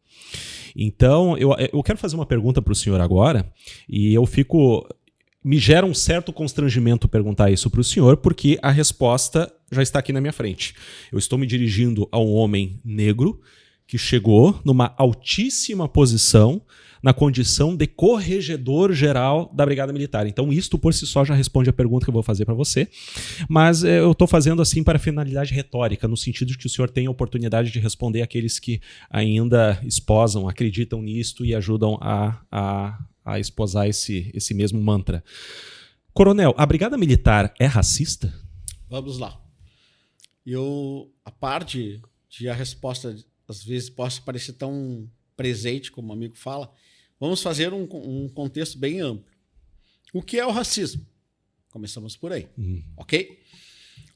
Então, eu quero fazer uma pergunta para o senhor agora, e me gera um certo constrangimento perguntar isso para o senhor, porque a resposta já está aqui na minha frente. Eu estou me dirigindo a um homem negro que chegou numa altíssima posição na condição de corregedor-geral da Brigada Militar. Então, isto por si só já responde a pergunta que eu vou fazer para você. Mas eu estou fazendo assim para finalidade retórica, no sentido de que o senhor tem a oportunidade de responder àqueles que ainda esposam, acreditam nisto e ajudam a esposar esse mesmo mantra. Coronel, a Brigada Militar é racista? Vamos lá. A parte de a resposta, às vezes, possa parecer tão presente, como o amigo fala, vamos fazer um contexto bem amplo. O que é o racismo? Começamos por aí, ok?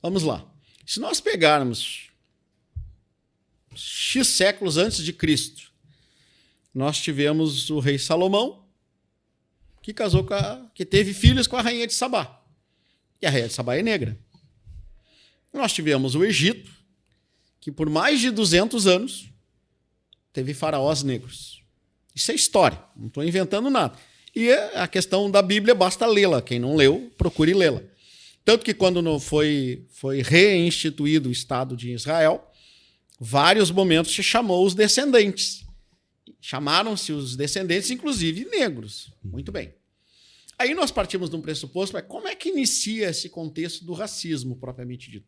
Vamos lá. Se nós pegarmos X séculos antes de Cristo, nós tivemos o rei Salomão, que casou que teve filhos com a rainha de Sabá. E a rainha de Sabá é negra. Nós tivemos o Egito, que por mais de 200 anos teve faraós negros. Isso é história, não estou inventando nada. E a questão da Bíblia, basta lê-la. Quem não leu, procure lê-la. Tanto que quando foi reinstituído o Estado de Israel, vários momentos se chamou os descendentes. Chamaram-se os descendentes, inclusive negros. Muito bem. Aí nós partimos de um pressuposto, mas como é que inicia esse contexto do racismo, propriamente dito?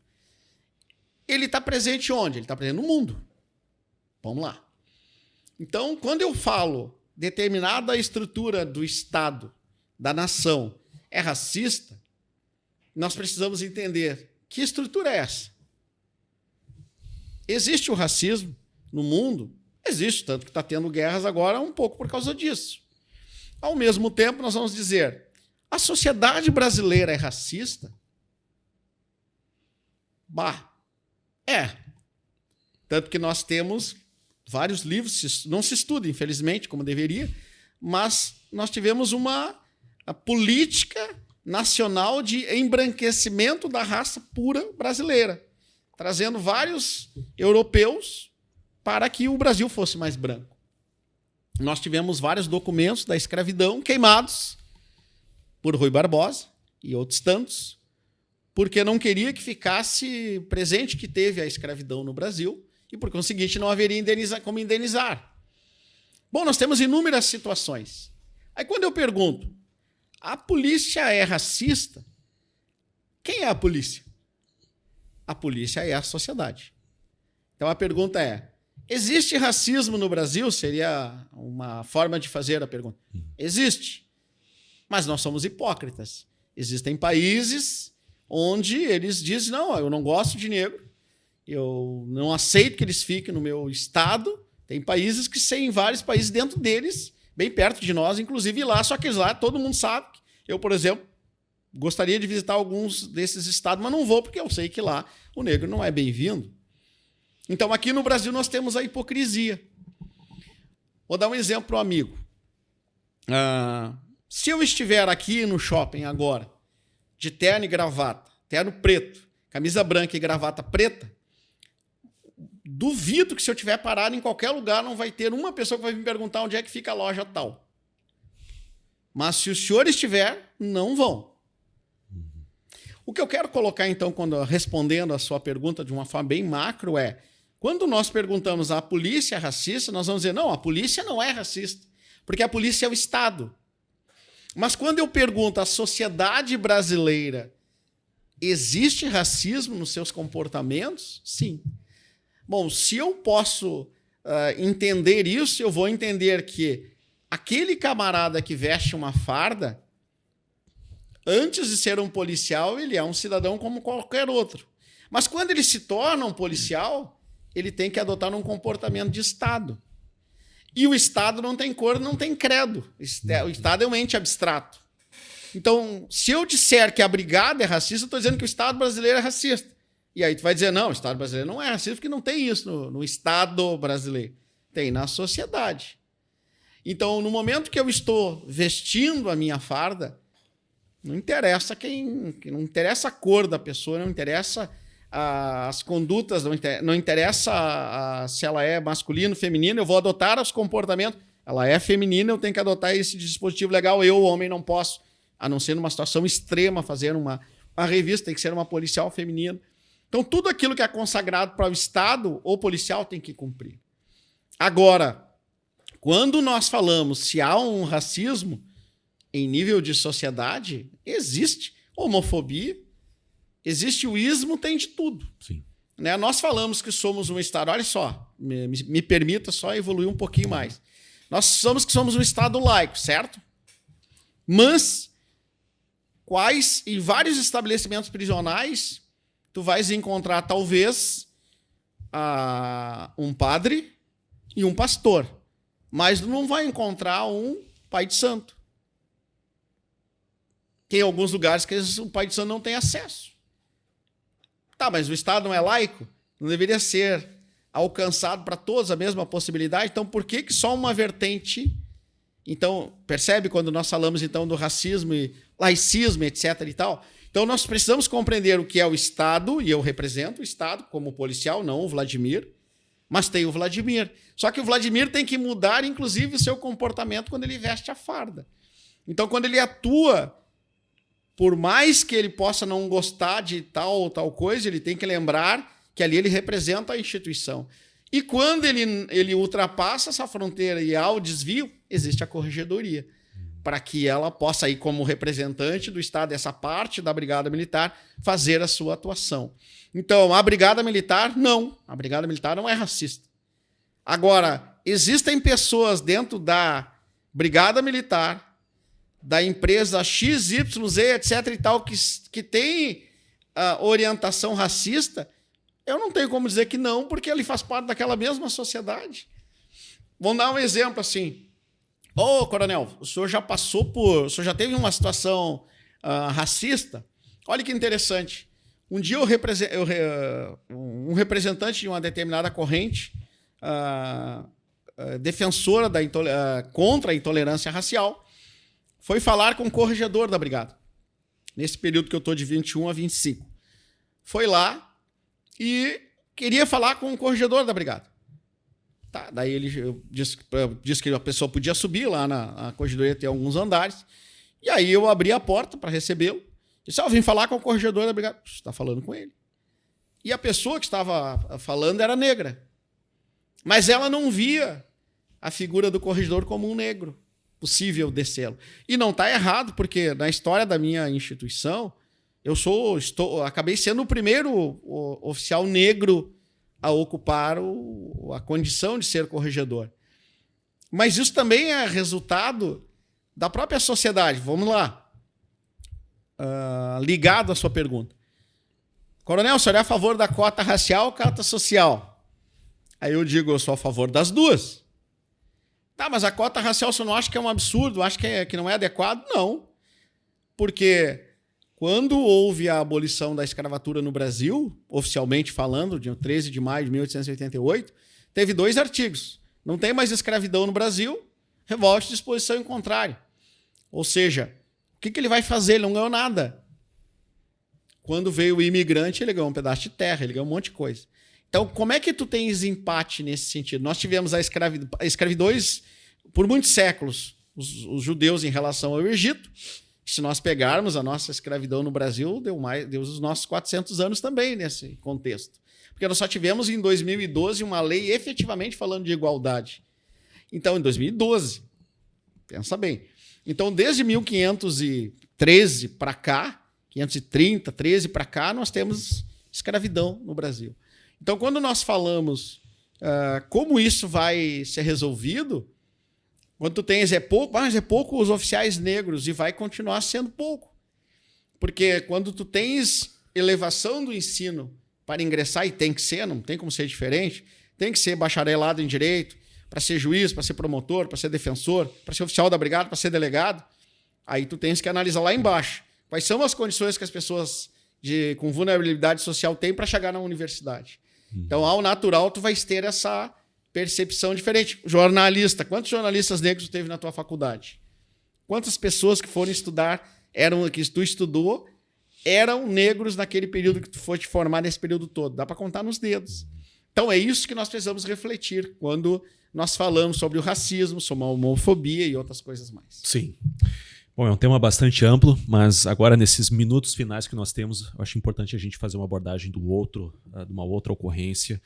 Ele está presente onde? Ele está presente no mundo. Vamos lá. Então, quando eu falo determinada estrutura do Estado, da nação, é racista, nós precisamos entender que estrutura é essa. Existe o racismo no mundo? Existe, tanto que está tendo guerras agora um pouco por causa disso. Ao mesmo tempo, nós vamos dizer, a sociedade brasileira é racista? É. Tanto que nós temos vários livros, não se estuda, infelizmente, como deveria, mas nós tivemos uma política nacional de embranquecimento da raça pura brasileira, trazendo vários europeus para que o Brasil fosse mais branco. Nós tivemos vários documentos da escravidão queimados por Rui Barbosa e outros tantos, porque não queria que ficasse presente que teve a escravidão no Brasil e, por conseguinte, não haveria como indenizar. Bom, nós temos inúmeras situações. Aí, quando eu pergunto, a polícia é racista? Quem é a polícia? A polícia é a sociedade. Então, a pergunta é, existe racismo no Brasil? Seria uma forma de fazer a pergunta. Existe. Mas nós somos hipócritas. Existem países onde eles dizem, não, eu não gosto de negro, Eu não aceito que eles fiquem no meu estado. Tem países que têm vários países dentro deles, bem perto de nós, inclusive lá, só que lá todo mundo sabe. Eu, por exemplo, gostaria de visitar alguns desses estados, mas não vou porque eu sei que lá o negro não é bem-vindo. Então, aqui no Brasil, nós temos a hipocrisia. Vou dar um exemplo para o amigo. Se eu estiver aqui no shopping agora, de terno e gravata, terno preto, camisa branca e gravata preta, duvido que se eu estiver parado em qualquer lugar, não vai ter uma pessoa que vai me perguntar onde é que fica a loja tal. Mas se o senhor estiver, não vão. O que eu quero colocar, então, respondendo a sua pergunta de uma forma bem macro é, quando nós perguntamos a polícia é racista, nós vamos dizer, não, a polícia não é racista, porque a polícia é o Estado. Mas quando eu pergunto à sociedade brasileira, existe racismo nos seus comportamentos? Sim. Bom, se eu posso entender isso, eu vou entender que aquele camarada que veste uma farda, antes de ser um policial, ele é um cidadão como qualquer outro. Mas quando ele se torna um policial, ele tem que adotar um comportamento de Estado. E o Estado não tem cor, não tem credo. O Estado é um ente abstrato. Então, se eu disser que a brigada é racista, eu estou dizendo que o Estado brasileiro é racista. E aí tu vai dizer, não, o Estado brasileiro não é racista, porque não tem isso no Estado brasileiro. Tem na sociedade. Então, no momento que eu estou vestindo a minha farda, não interessa não interessa a cor da pessoa, não interessa as condutas, não interessa se ela é masculino, feminino, eu vou adotar os comportamentos. Ela é feminina, eu tenho que adotar esse dispositivo legal. Eu, homem, não posso, a não ser numa situação extrema, fazer uma revista, tem que ser uma policial feminina. Então, tudo aquilo que é consagrado para o Estado ou policial tem que cumprir. Agora, quando nós falamos se há um racismo em nível de sociedade, existe homofobia, existe o ismo, tem de tudo. Sim. Né? Nós falamos que somos um Estado, olha só, me permita só evoluir um pouquinho mais. Nós somos um Estado laico, certo? Mas, em vários estabelecimentos prisionais, tu vais encontrar, talvez, um padre e um pastor, mas tu não vai encontrar um pai de santo. Tem alguns lugares que o pai de santo não tem acesso. Tá, mas o Estado não é laico? Não deveria ser alcançado para todos a mesma possibilidade? Então, por que só uma vertente? Então, percebe quando nós falamos então do racismo e laicismo, etc. e tal? Então, nós precisamos compreender o que é o Estado, e eu represento o Estado como policial, não o Vladimir, mas tem o Vladimir. Só que o Vladimir tem que mudar, inclusive, o seu comportamento quando ele veste a farda. Então, quando ele atua, por mais que ele possa não gostar de tal ou tal coisa, ele tem que lembrar que ali ele representa a instituição. E quando ele ultrapassa essa fronteira e há o desvio, existe a corregedoria, para que ela possa ir como representante do Estado, essa parte da Brigada Militar, fazer a sua atuação. Então, a Brigada Militar, não. A Brigada Militar não é racista. Agora, existem pessoas dentro da Brigada Militar, da empresa XYZ, etc. e tal, que tem orientação racista, eu não tenho como dizer que não, porque ele faz parte daquela mesma sociedade. Vamos dar um exemplo assim. Ô, coronel, o senhor já teve uma situação racista? Olha que interessante. Um dia um representante de uma determinada corrente defensora contra a intolerância racial foi falar com o corregedor da brigada, nesse período que eu estou de 21 a 25. Foi lá e queria falar com o corregedor da brigada. Tá, daí ele disse que a pessoa podia subir lá na corregedoria, ter alguns andares. E aí eu abri a porta para recebê-lo. Disse, eu vim falar com o corregedor da brigada. Você está falando com ele. E a pessoa que estava falando era negra. Mas ela não via a figura do corregedor como um negro possível descê-lo. E não está errado, porque na história da minha instituição, acabei sendo o primeiro oficial negro a ocupar a condição de ser corregedor. Mas isso também é resultado da própria sociedade. Vamos lá. Ligado à sua pergunta. Coronel, o senhor é a favor da cota racial ou cota social? Aí eu digo, eu sou a favor das duas. Tá, mas a cota racial você não acha que é um absurdo? Acha que não é adequado? Não. Porque quando houve a abolição da escravatura no Brasil, oficialmente falando, dia 13 de maio de 1888, teve 2 artigos. Não tem mais escravidão no Brasil, revolte de disposição em contrário. Ou seja, o que ele vai fazer? Ele não ganhou nada. Quando veio o imigrante, ele ganhou um pedaço de terra, ele ganhou um monte de coisa. Então, como é que tu tens empate nesse sentido? Nós tivemos a escravidões por muitos séculos, os judeus em relação ao Egito. Se nós pegarmos a nossa escravidão no Brasil, deu os nossos 400 anos também nesse contexto. Porque nós só tivemos em 2012 uma lei efetivamente falando de igualdade. Então, em 2012, pensa bem. Então, desde 1513 para cá, 530, 13 para cá, nós temos escravidão no Brasil. Então, quando nós falamos como isso vai ser resolvido, quando tu tens mas é pouco os oficiais negros e vai continuar sendo pouco. Porque quando tu tens elevação do ensino para ingressar, e tem que ser, não tem como ser diferente, tem que ser bacharelado em direito, para ser juiz, para ser promotor, para ser defensor, para ser oficial da brigada, para ser delegado, aí tu tens que analisar lá embaixo quais são as condições que as pessoas com vulnerabilidade social têm para chegar na universidade. Então, ao natural, tu vais ter essa percepção diferente. Jornalista, quantos jornalistas negros tu teve na tua faculdade? Quantas pessoas que foram estudar, que tu estudou, eram negros naquele período que tu foi te formar nesse período todo? Dá para contar nos dedos. Então, é isso que nós precisamos refletir quando nós falamos sobre o racismo, sobre a homofobia e outras coisas mais. Sim. Bom, é um tema bastante amplo, mas agora nesses minutos finais que nós temos, eu acho importante a gente fazer uma abordagem de uma outra ocorrência,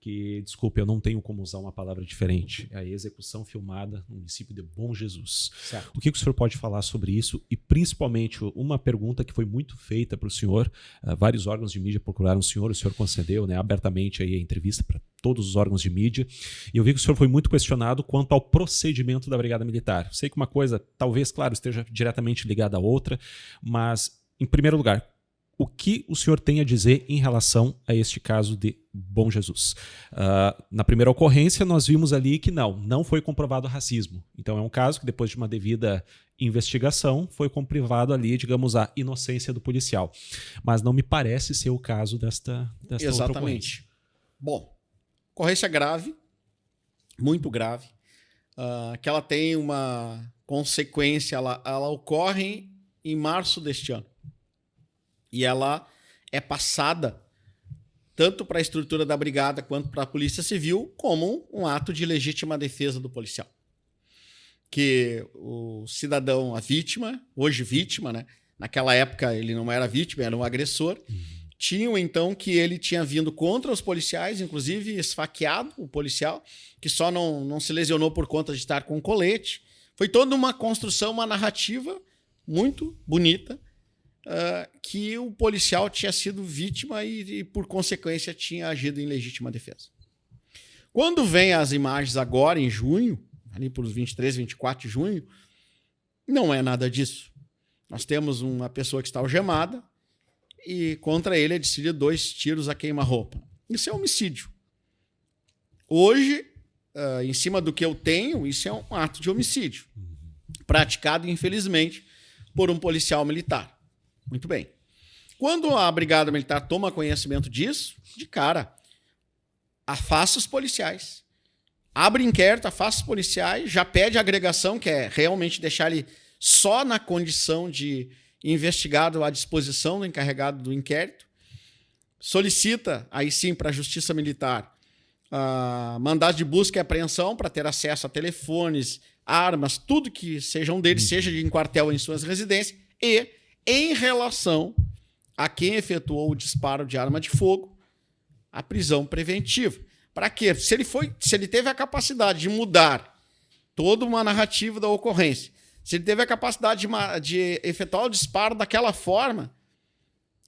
que, desculpe, eu não tenho como usar uma palavra diferente, é a execução filmada no município de Bom Jesus. Certo. O que o senhor pode falar sobre isso? E principalmente uma pergunta que foi muito feita para o senhor, vários órgãos de mídia procuraram o senhor concedeu, né, abertamente aí a entrevista para todos os órgãos de mídia, e eu vi que o senhor foi muito questionado quanto ao procedimento da Brigada Militar. Sei que uma coisa, talvez, claro, esteja diretamente ligada à outra, mas, em primeiro lugar, o que o senhor tem a dizer em relação a este caso de Bom Jesus? Na primeira ocorrência, nós vimos ali que não foi comprovado racismo. Então é um caso que, depois de uma devida investigação, foi comprovado ali, digamos, a inocência do policial. Mas não me parece ser o caso desta outra ocorrência. Bom, ocorrência grave, muito grave, que ela tem uma consequência, ela ocorre em março deste ano. E ela é passada tanto para a estrutura da brigada quanto para a Polícia Civil como um ato de legítima defesa do policial. Que o cidadão, a vítima, hoje vítima, né? Naquela época ele não era vítima, era um agressor, tinham então que ele tinha vindo contra os policiais, inclusive esfaqueado o policial, que só não se lesionou por conta de estar com colete. Foi toda uma construção, uma narrativa muito bonita, que o policial tinha sido vítima e, por consequência, tinha agido em legítima defesa. Quando vem as imagens agora, em junho, ali por 23, 24 de junho, não é nada disso. Nós temos uma pessoa que está algemada e contra ele é decidido 2 tiros a queima-roupa. Isso é homicídio. Hoje, em cima do que eu tenho, isso é um ato de homicídio, praticado, infelizmente, por um policial militar. Muito bem. Quando a Brigada Militar toma conhecimento disso, de cara, afasta os policiais. Abre inquérito, afasta os policiais, já pede agregação, que é realmente deixar ele só na condição de investigado à disposição do encarregado do inquérito. Solicita, aí sim, para a Justiça Militar, mandado de busca e apreensão para ter acesso a telefones, armas, tudo que sejam deles, seja em quartel ou em suas residências, e em relação a quem efetuou o disparo de arma de fogo, a prisão preventiva. Para quê? Se ele teve a capacidade de mudar toda uma narrativa da ocorrência, se ele teve a capacidade de efetuar o disparo daquela forma,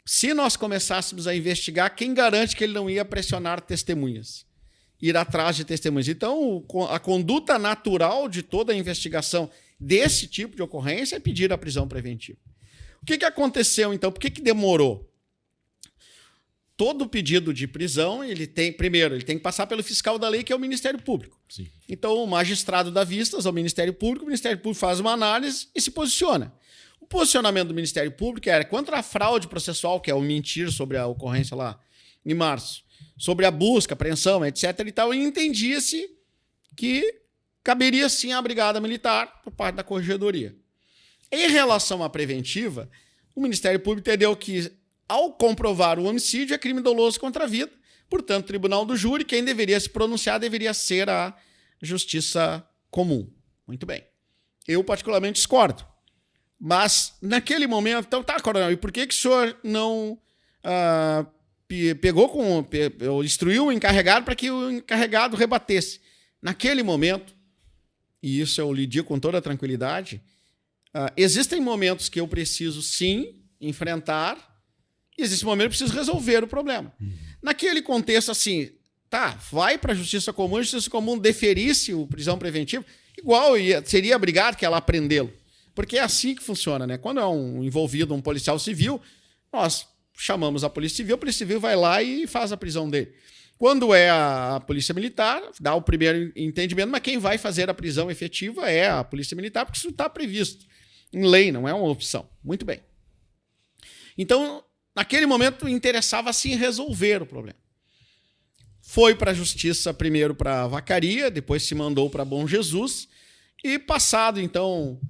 se nós começássemos a investigar, quem garante que ele não ia pressionar testemunhas? Ir atrás de testemunhas. Então, a conduta natural de toda a investigação desse tipo de ocorrência é pedir a prisão preventiva. O que aconteceu, então? Por que demorou? todo pedido de prisão, primeiro, ele tem que passar pelo fiscal da lei, que é o Ministério Público. Sim. Então, o magistrado dá vistas ao Ministério Público, o Ministério Público faz uma análise e se posiciona. O posicionamento do Ministério Público era contra a fraude processual, que é o mentir sobre a ocorrência lá em março, sobre a busca, apreensão, etc. e tal, e entendia-se que caberia sim a Brigada Militar por parte da Corregedoria. Em relação à preventiva, o Ministério Público entendeu que, ao comprovar o homicídio, é crime doloso contra a vida. Portanto, o tribunal do júri, quem deveria se pronunciar deveria ser a Justiça Comum. Muito bem. Eu, particularmente, discordo. Mas, naquele momento... Então, tá, coronel, e por que o senhor não instruiu o encarregado para que o encarregado rebatesse? Naquele momento, e isso eu lhe digo com toda a tranquilidade, existem momentos que eu preciso, sim, enfrentar, e existe momento que eu preciso resolver o problema. Naquele contexto, assim, tá, vai para a Justiça Comum, a Justiça Comum deferisse o prisão preventiva, igual seria obrigado que ela prendê-lo. Porque é assim que funciona, né? Quando é envolvido um policial civil, nós chamamos a Polícia Civil vai lá e faz a prisão dele. Quando é a Polícia Militar, dá o primeiro entendimento, mas quem vai fazer a prisão efetiva é a Polícia Militar, porque isso está previsto em lei, não é uma opção. Muito bem. Então, naquele momento, interessava sim resolver o problema. Foi para a Justiça, primeiro para a Vacaria, depois se mandou para Bom Jesus, e passado, então,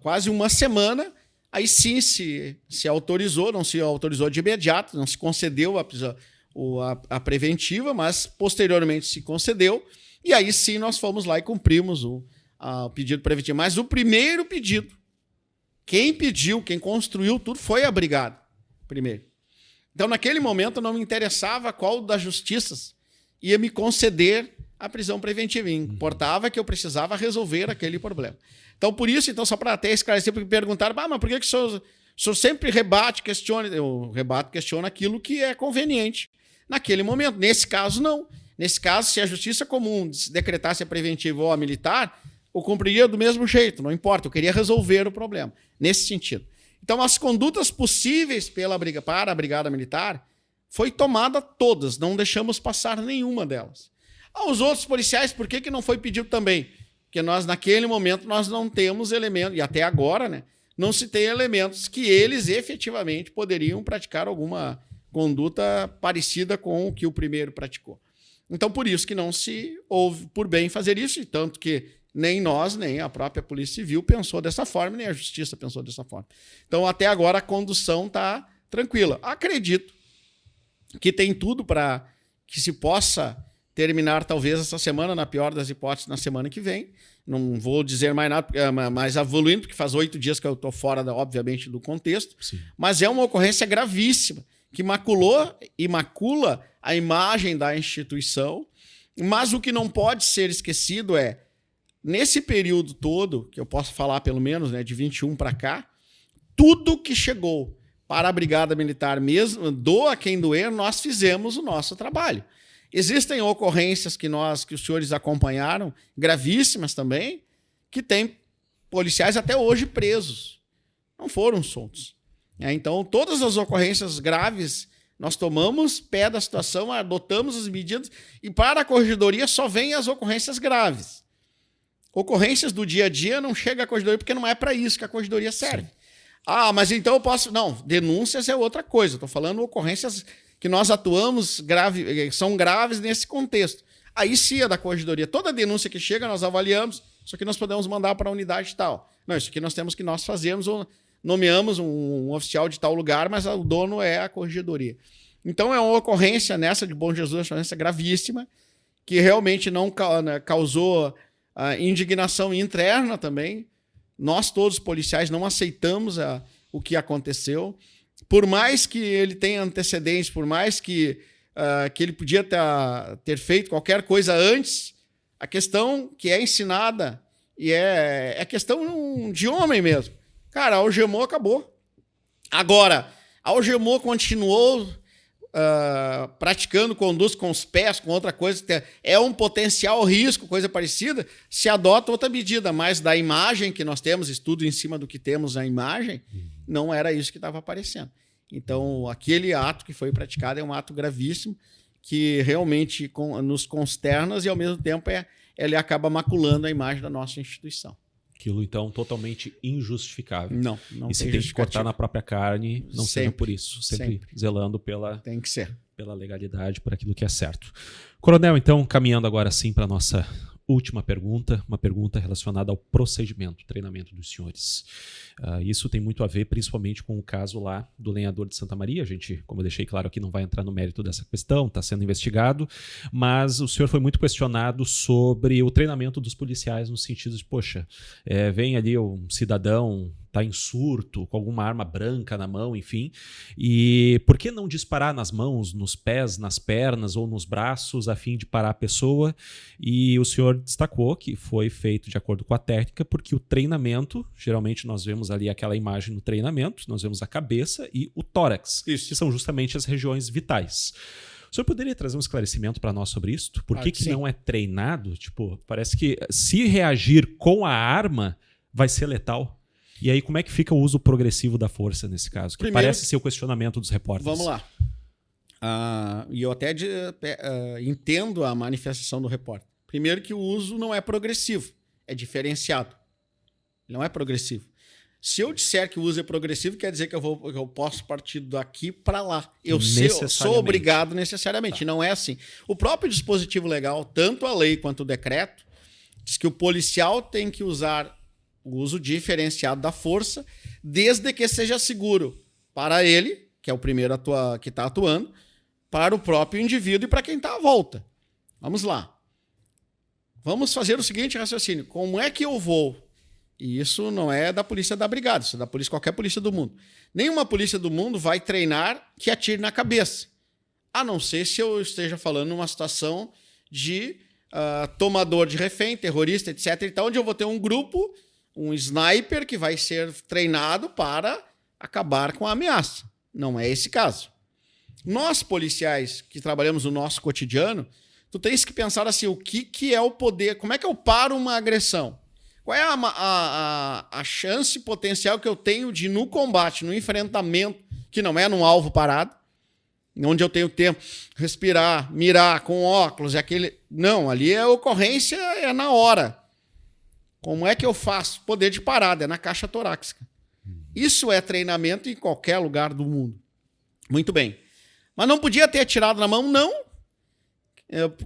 quase uma semana, aí sim se autorizou, não se autorizou de imediato, não se concedeu a preventiva, mas posteriormente se concedeu, e aí sim nós fomos lá e cumprimos o pedido preventivo. Mas o primeiro pedido, quem pediu, quem construiu tudo, foi a Brigada, primeiro. Então, naquele momento, não me interessava qual das justiças ia me conceder a prisão preventiva. Importava que eu precisava resolver aquele problema. Então, por isso, só para até esclarecer, porque perguntaram, mas por que o senhor sempre rebate, questiona? Eu rebato, questiono aquilo que é conveniente naquele momento. Nesse caso, não. Nesse caso, se a Justiça Comum decretasse a preventiva ou a militar, eu cumpriria do mesmo jeito, não importa, eu queria resolver o problema, nesse sentido. Então, as condutas possíveis para a Brigada Militar foi tomada todas, não deixamos passar nenhuma delas. Aos outros policiais, por que não foi pedido também? Porque nós, naquele momento, nós não temos elementos, e até agora, né, não se tem elementos que eles efetivamente poderiam praticar alguma conduta parecida com o que o primeiro praticou. Então, por isso que não se houve por bem fazer isso, e tanto que nem nós, nem a própria Polícia Civil pensou dessa forma, nem a Justiça pensou dessa forma. Então, até agora, a condução está tranquila. Acredito que tem tudo para que se possa terminar, talvez, essa semana, na pior das hipóteses, na semana que vem. Não vou dizer mais nada, mais evoluindo, porque faz 8 dias que eu estou fora, obviamente, do contexto. Sim. Mas é uma ocorrência gravíssima, que macula a imagem da instituição. Mas o que não pode ser esquecido é, nesse período todo, que eu posso falar pelo menos, né, de 21 para cá, tudo que chegou para a Brigada Militar mesmo, doa quem doer, nós fizemos o nosso trabalho. Existem ocorrências que os senhores acompanharam, gravíssimas também, que tem policiais até hoje presos. Não foram soltos. Então, todas as ocorrências graves, nós tomamos pé da situação, adotamos as medidas, e para a Corregedoria só vêm as ocorrências graves. Ocorrências do dia a dia não chega à Corregedoria, porque não é para isso que a Corregedoria serve. Sim. Mas então eu posso... Não, denúncias é outra coisa. Estou falando ocorrências que nós atuamos, são graves nesse contexto. Aí sim é da Corregedoria. Toda denúncia que chega, nós avaliamos, isso aqui nós podemos mandar para a unidade tal. Não, isso aqui nós temos que nós fazermos, ou nomeamos um oficial de tal lugar, mas o dono é a Corregedoria. Então é uma ocorrência nessa de Bom Jesus, uma ocorrência gravíssima, que realmente não causou indignação interna também. Nós todos policiais não aceitamos o que aconteceu. Por mais que ele tenha antecedentes, por mais que ele podia ter feito qualquer coisa antes, a questão que é ensinada, e é questão de homem mesmo. Cara, algemou, acabou. Agora, algemou, continuou praticando conduz com os pés, com outra coisa, é um potencial risco, coisa parecida, se adota outra medida, mas da imagem que nós temos, estudo em cima do que temos na imagem, não era isso que estava aparecendo. Então, aquele ato que foi praticado é um ato gravíssimo, que realmente nos consterna e, ao mesmo tempo, ele acaba maculando a imagem da nossa instituição. Aquilo, então, totalmente injustificável. Não e se tem que cortar na própria carne, não seja por isso. Sempre zelando tem que ser. Pela legalidade, por aquilo que é certo. Coronel, então, caminhando agora sim para a nossa última pergunta, uma pergunta relacionada ao procedimento, treinamento dos senhores. Isso tem muito a ver principalmente com o caso lá do lenhador de Santa Maria. A gente, como eu deixei claro aqui, não vai entrar no mérito dessa questão, está sendo investigado, mas o senhor foi muito questionado sobre o treinamento dos policiais no sentido de, poxa, vem ali um cidadão, está em surto, com alguma arma branca na mão, enfim, e por que não disparar nas mãos, nos pés, nas pernas ou nos braços a fim de parar a pessoa? E o senhor destacou que foi feito de acordo com a técnica, porque o treinamento, geralmente nós vemos ali aquela imagem no treinamento, nós vemos a cabeça e o tórax, que são justamente as regiões vitais. O senhor poderia trazer um esclarecimento para nós sobre isso? Por que não é treinado? Tipo, parece que se reagir com a arma vai ser letal. E aí, como é que fica o uso progressivo da força nesse caso? Que primeiro, parece ser o questionamento dos repórteres. Vamos lá. E eu até entendo a manifestação do repórter. Primeiro que o uso não é progressivo, é diferenciado. Não é progressivo. Se eu disser que o uso é progressivo, quer dizer que eu posso partir daqui para lá. Eu sou obrigado necessariamente. Tá. Não é assim. O próprio dispositivo legal, tanto a lei quanto o decreto, diz que o policial tem que usar o uso diferenciado da força, desde que seja seguro para ele, que é o primeiro que está atuando, para o próprio indivíduo e para quem está à volta. Vamos lá. Vamos fazer o seguinte raciocínio. Como é que eu vou? E isso não é da polícia da brigada, isso é da polícia, qualquer polícia do mundo. Nenhuma polícia do mundo vai treinar que atire na cabeça. A não ser se eu esteja falando numa situação de tomador de refém, terrorista, etc. Então, onde eu vou ter um grupo, um sniper que vai ser treinado para acabar com a ameaça. Não é esse caso. Nós, policiais que trabalhamos no nosso cotidiano, tu tens que pensar assim, o que é o poder, como é que eu paro uma agressão? Qual é a chance potencial que eu tenho de, no combate, no enfrentamento, que não é num alvo parado, onde eu tenho tempo, respirar, mirar com óculos, não, ali a ocorrência é na hora. Como é que eu faço? Poder de parada, é na caixa torácica. Isso é treinamento em qualquer lugar do mundo. Muito bem. Mas não podia ter atirado na mão? Não.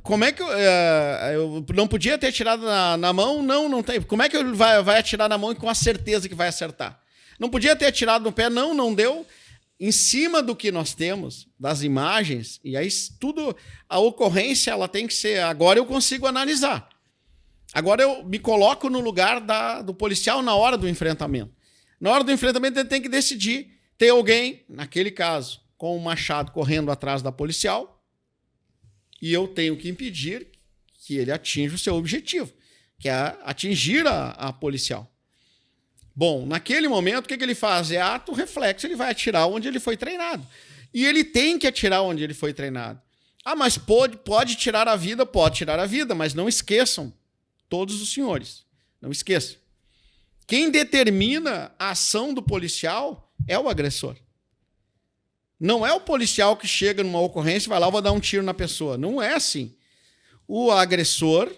Como é que eu não podia ter atirado na mão? Não, não tem. Como é que ele vai atirar na mão e com a certeza que vai acertar? Não podia ter atirado no pé? Não, não deu. Em cima do que nós temos, das imagens, e aí tudo, a ocorrência ela tem que ser, agora eu consigo analisar. Agora eu me coloco no lugar do policial na hora do enfrentamento. Na hora do enfrentamento ele tem que decidir, ter alguém, naquele caso, com um machado correndo atrás da policial, e eu tenho que impedir que ele atinja o seu objetivo, que é atingir a policial. Bom, naquele momento, o que ele faz? É ato reflexo, ele vai atirar onde ele foi treinado. E ele tem que atirar onde ele foi treinado. Mas pode tirar a vida? Pode tirar a vida, mas não esqueçam, todos os senhores, não esqueçam. Quem determina a ação do policial é o agressor. Não é o policial que chega numa ocorrência e vai lá, vou dar um tiro na pessoa. Não é assim. O agressor,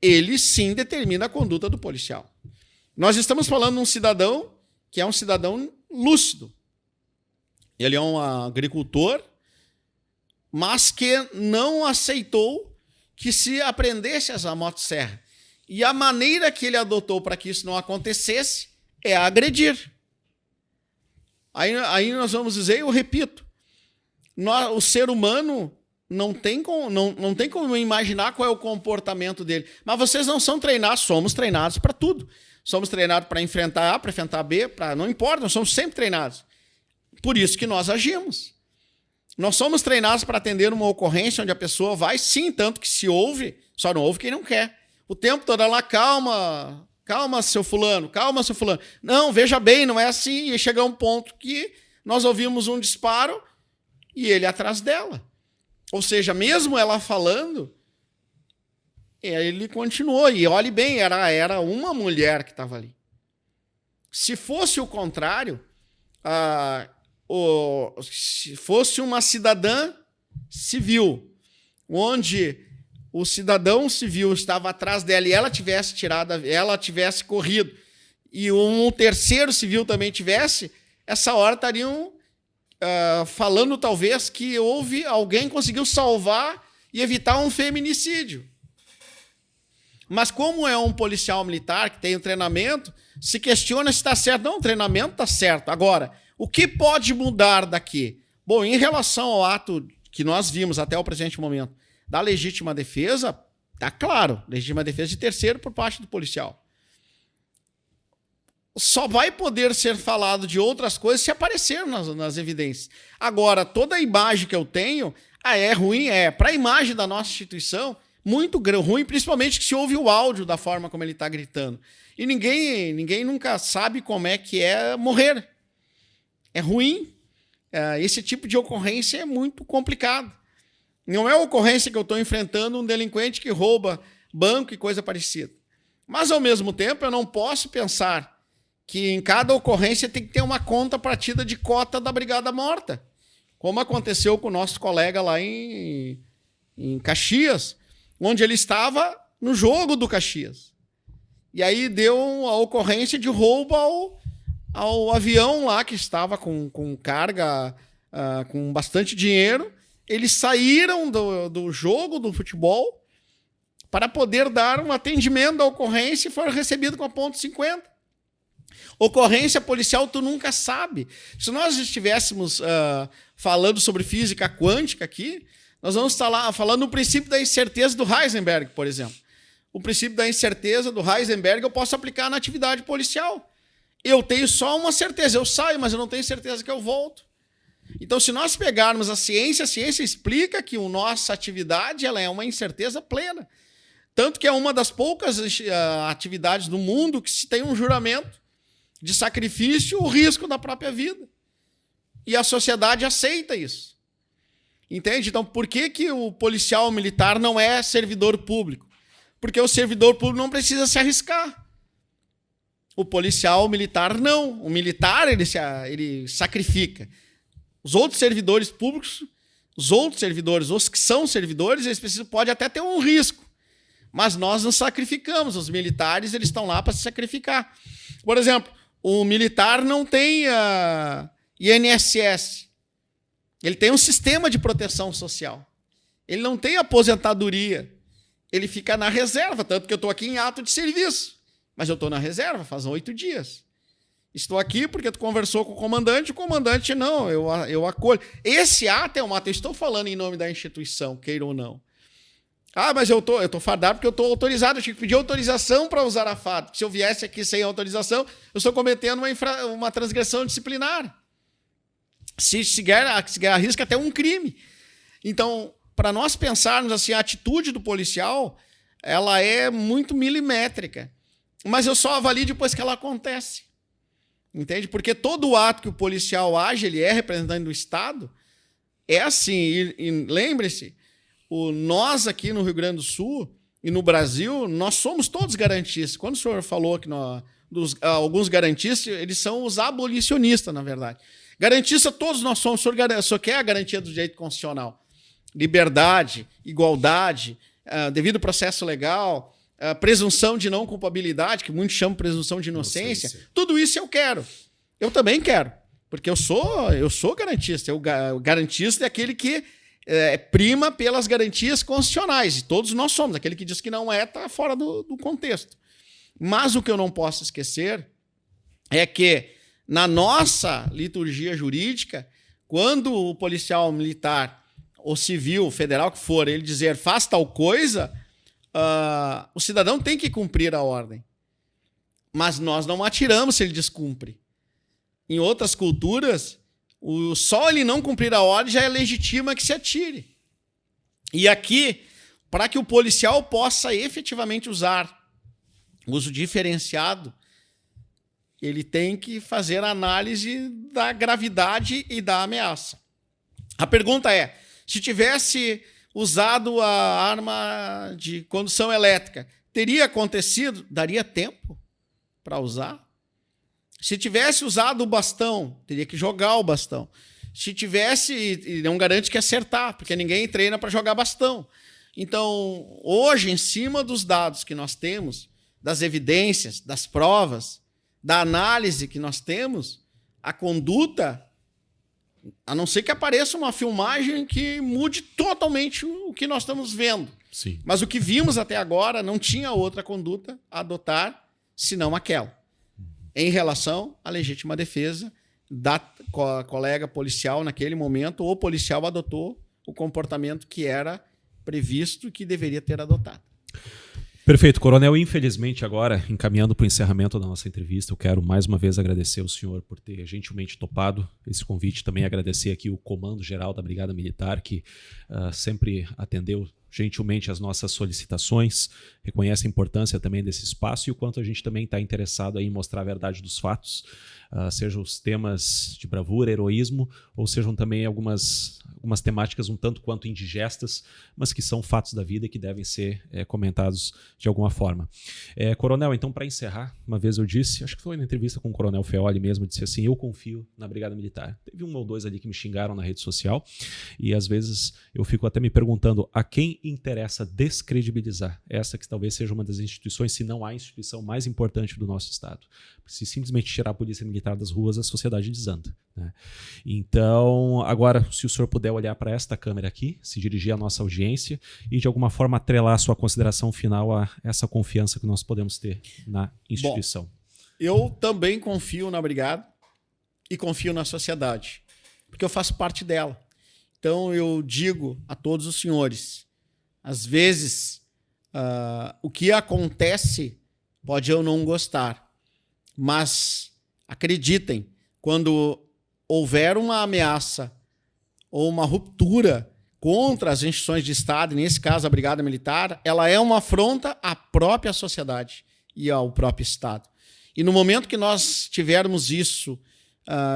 ele sim determina a conduta do policial. Nós estamos falando de um cidadão que é um cidadão lúcido. Ele é um agricultor, mas que não aceitou que se aprendesse a motosserra. E a maneira que ele adotou para que isso não acontecesse é agredir. Aí nós vamos dizer, eu repito, o ser humano não tem como imaginar qual é o comportamento dele. Mas vocês não são treinados, somos treinados para tudo. Somos treinados para enfrentar A, para enfrentar B, não importa, nós somos sempre treinados. Por isso que nós agimos. Nós somos treinados para atender uma ocorrência onde a pessoa vai, sim, tanto que se ouve, só não ouve quem não quer. O tempo todo ela, calma, seu fulano, calma, seu fulano. Não, veja bem, não é assim. E chega um ponto que nós ouvimos um disparo e ele atrás dela. Ou seja, mesmo ela falando, ele continuou. E olhe bem, era uma mulher que estava ali. Se fosse o contrário, se fosse uma cidadã civil, onde o cidadão civil estava atrás dela e ela tivesse corrido, e um terceiro civil também tivesse, essa hora estariam falando talvez que alguém conseguiu salvar e evitar um feminicídio. Mas como é um policial militar que tem um treinamento, se questiona se está certo. Não, o treinamento está certo. Agora, o que pode mudar daqui? Bom, em relação ao ato que nós vimos até o presente momento da legítima defesa, está claro, legítima defesa de terceiro por parte do policial. Só vai poder ser falado de outras coisas se aparecer nas evidências. Agora, toda a imagem que eu tenho, é ruim, para a imagem da nossa instituição, muito ruim, principalmente que se ouve o áudio da forma como ele está gritando. E ninguém nunca sabe como é que é morrer. É ruim. Esse tipo de ocorrência é muito complicado. Não é a ocorrência que eu estou enfrentando um delinquente que rouba banco e coisa parecida. Mas, ao mesmo tempo, eu não posso pensar que em cada ocorrência tem que ter uma contrapartida de cota da Brigada Morta, como aconteceu com o nosso colega lá em Caxias, onde ele estava no jogo do Caxias. E aí deu a ocorrência de roubo ao avião lá, que estava com carga, com bastante dinheiro. Eles saíram do jogo do futebol para poder dar um atendimento à ocorrência e foram recebidos com a ponto 50. Ocorrência policial, tu nunca sabe. Se nós estivéssemos falando sobre física quântica aqui, nós vamos estar lá falando no princípio da incerteza do Heisenberg, por exemplo. O princípio da incerteza do Heisenberg eu posso aplicar na atividade policial. Eu tenho só uma certeza, eu saio, mas eu não tenho certeza que eu volto. Então, se nós pegarmos a ciência explica que a nossa atividade ela é uma incerteza plena. Tanto que é uma das poucas atividades do mundo que se tem um juramento de sacrifício, o risco da própria vida. E a sociedade aceita isso. Entende? Então, por que o policial militar não é servidor público? Porque o servidor público não precisa se arriscar. O policial militar não. O militar, ele sacrifica. Os outros servidores públicos, os que são servidores, eles podem até ter um risco. Mas nós não sacrificamos. Os militares, eles estão lá para se sacrificar. Por exemplo, o militar não tem INSS. Ele tem um sistema de proteção social. Ele não tem aposentadoria. Ele fica na reserva, tanto que eu estou aqui em ato de serviço. Mas eu estou na reserva faz 8 dias. Estou aqui porque tu conversou com o comandante não, eu acolho. Esse ato é um ato, eu estou falando em nome da instituição, queira ou não. Mas eu estou fardado porque eu estou autorizado, eu tinha que pedir autorização para usar a farda. Se eu viesse aqui sem autorização, eu estou cometendo uma transgressão disciplinar. Se arrisca até um crime. Então, para nós pensarmos assim, a atitude do policial, ela é muito milimétrica. Mas eu só avalio depois que ela acontece. Entende? Porque todo ato que o policial age, ele é representante do Estado, é assim. E lembre-se, nós aqui no Rio Grande do Sul e no Brasil, nós somos todos garantistas. Quando o senhor falou que alguns garantistas, eles são os abolicionistas, na verdade. Garantista todos nós somos. O senhor quer a garantia do direito constitucional? Liberdade, igualdade, devido processo legal, presunção de não culpabilidade, que muitos chamam presunção de inocência. Tudo isso eu quero. Eu também quero. Porque eu sou garantista. O garantista é aquele que prima pelas garantias constitucionais. E todos nós somos. Aquele que diz que não está fora do contexto. Mas o que eu não posso esquecer é que na nossa liturgia jurídica, quando o policial militar, ou civil, federal que for, ele dizer faz tal coisa, o cidadão tem que cumprir a ordem. Mas nós não atiramos se ele descumpre. Em outras culturas, só ele não cumprir a ordem já é legitima que se atire. E aqui, para que o policial possa efetivamente usar uso diferenciado, ele tem que fazer a análise da gravidade e da ameaça. A pergunta é, se tivesse usado a arma de condução elétrica, teria acontecido? Daria tempo para usar? Se tivesse usado o bastão, teria que jogar o bastão. Se tivesse, e não garante que acertar, porque ninguém treina para jogar bastão. Então, hoje, em cima dos dados que nós temos, das evidências, das provas, da análise que nós temos, a conduta, a não ser que apareça uma filmagem que mude totalmente o que nós estamos vendo. Sim. Mas o que vimos até agora não tinha outra conduta a adotar, senão aquela. Em relação à legítima defesa da colega policial naquele momento, o policial adotou o comportamento que era previsto e que deveria ter adotado. Perfeito, Coronel. Infelizmente, agora, encaminhando para o encerramento da nossa entrevista, eu quero mais uma vez agradecer ao senhor por ter gentilmente topado esse convite. Também agradecer aqui o Comando Geral da Brigada Militar, que sempre atendeu gentilmente as nossas solicitações, reconhece a importância também desse espaço e o quanto a gente também está interessado em mostrar a verdade dos fatos, sejam os temas de bravura, heroísmo, ou sejam também algumas temáticas um tanto quanto indigestas, mas que são fatos da vida e que devem ser comentados de alguma forma. Coronel, então, para encerrar, uma vez eu disse, acho que foi na entrevista com o Coronel Feoli mesmo, disse assim, eu confio na Brigada Militar. Teve um ou dois ali que me xingaram na rede social e às vezes eu fico até me perguntando a quem interessa descredibilizar essa que talvez seja uma das instituições, se não a instituição mais importante do nosso Estado. Se simplesmente tirar a Polícia Militar das ruas, a sociedade desanda, né? Então, agora, se o senhor puder olhar para esta câmera aqui, se dirigir à nossa audiência e de alguma forma atrelar a sua consideração final a essa confiança que nós podemos ter na instituição. Bom, eu também confio na Brigada e confio na sociedade, porque eu faço parte dela. Então, eu digo a todos os senhores, às vezes, o que acontece pode eu não gostar, mas acreditem, quando houver uma ameaça ou uma ruptura contra as instituições de Estado, nesse caso a Brigada Militar, ela é uma afronta à própria sociedade e ao próprio Estado. E no momento que nós tivermos isso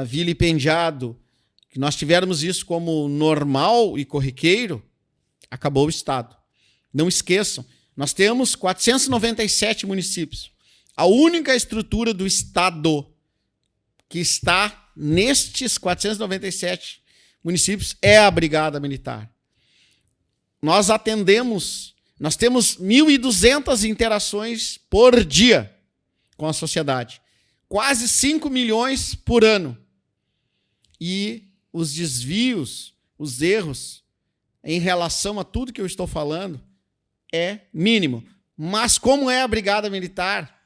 vilipendiado, que nós tivermos isso como normal e corriqueiro, acabou o Estado. Não esqueçam, nós temos 497 municípios. A única estrutura do Estado que está nestes 497 municípios é a Brigada Militar. Nós temos 1.200 interações por dia com a sociedade. Quase 5 milhões por ano. E os desvios, os erros, em relação a tudo que eu estou falando, é mínimo. Mas como é a Brigada Militar,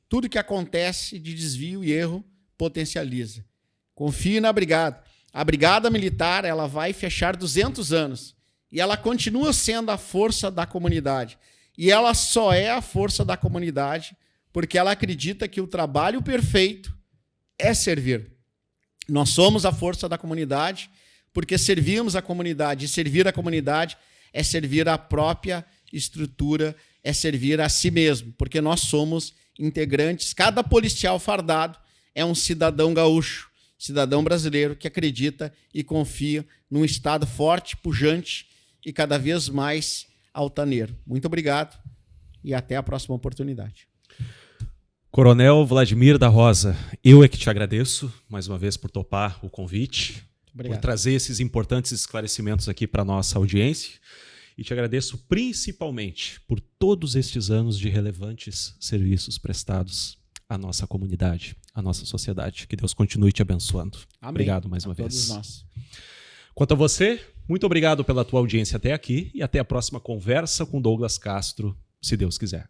tudo que acontece de desvio e erro potencializa. Confie na Brigada. A Brigada Militar, ela vai fechar 200 anos e ela continua sendo a força da comunidade. E ela só é a força da comunidade porque ela acredita que o trabalho perfeito é servir. Nós somos a força da comunidade porque servimos a comunidade. E servir a comunidade é servir a própria estrutura, é servir a si mesmo, porque nós somos integrantes. Cada policial fardado é um cidadão gaúcho, cidadão brasileiro que acredita e confia num Estado forte, pujante e cada vez mais altaneiro. Muito obrigado e até a próxima oportunidade. Coronel Vladimir da Rosa, eu é que te agradeço mais uma vez por topar o convite, por trazer esses importantes esclarecimentos aqui para a nossa audiência e te agradeço principalmente por todos estes anos de relevantes serviços prestados à nossa comunidade, à nossa sociedade. Que Deus continue te abençoando. Amém. Obrigado mais uma vez. Todos nós. Quanto a você, muito obrigado pela tua audiência até aqui e até a próxima conversa com Douglas Castro, se Deus quiser.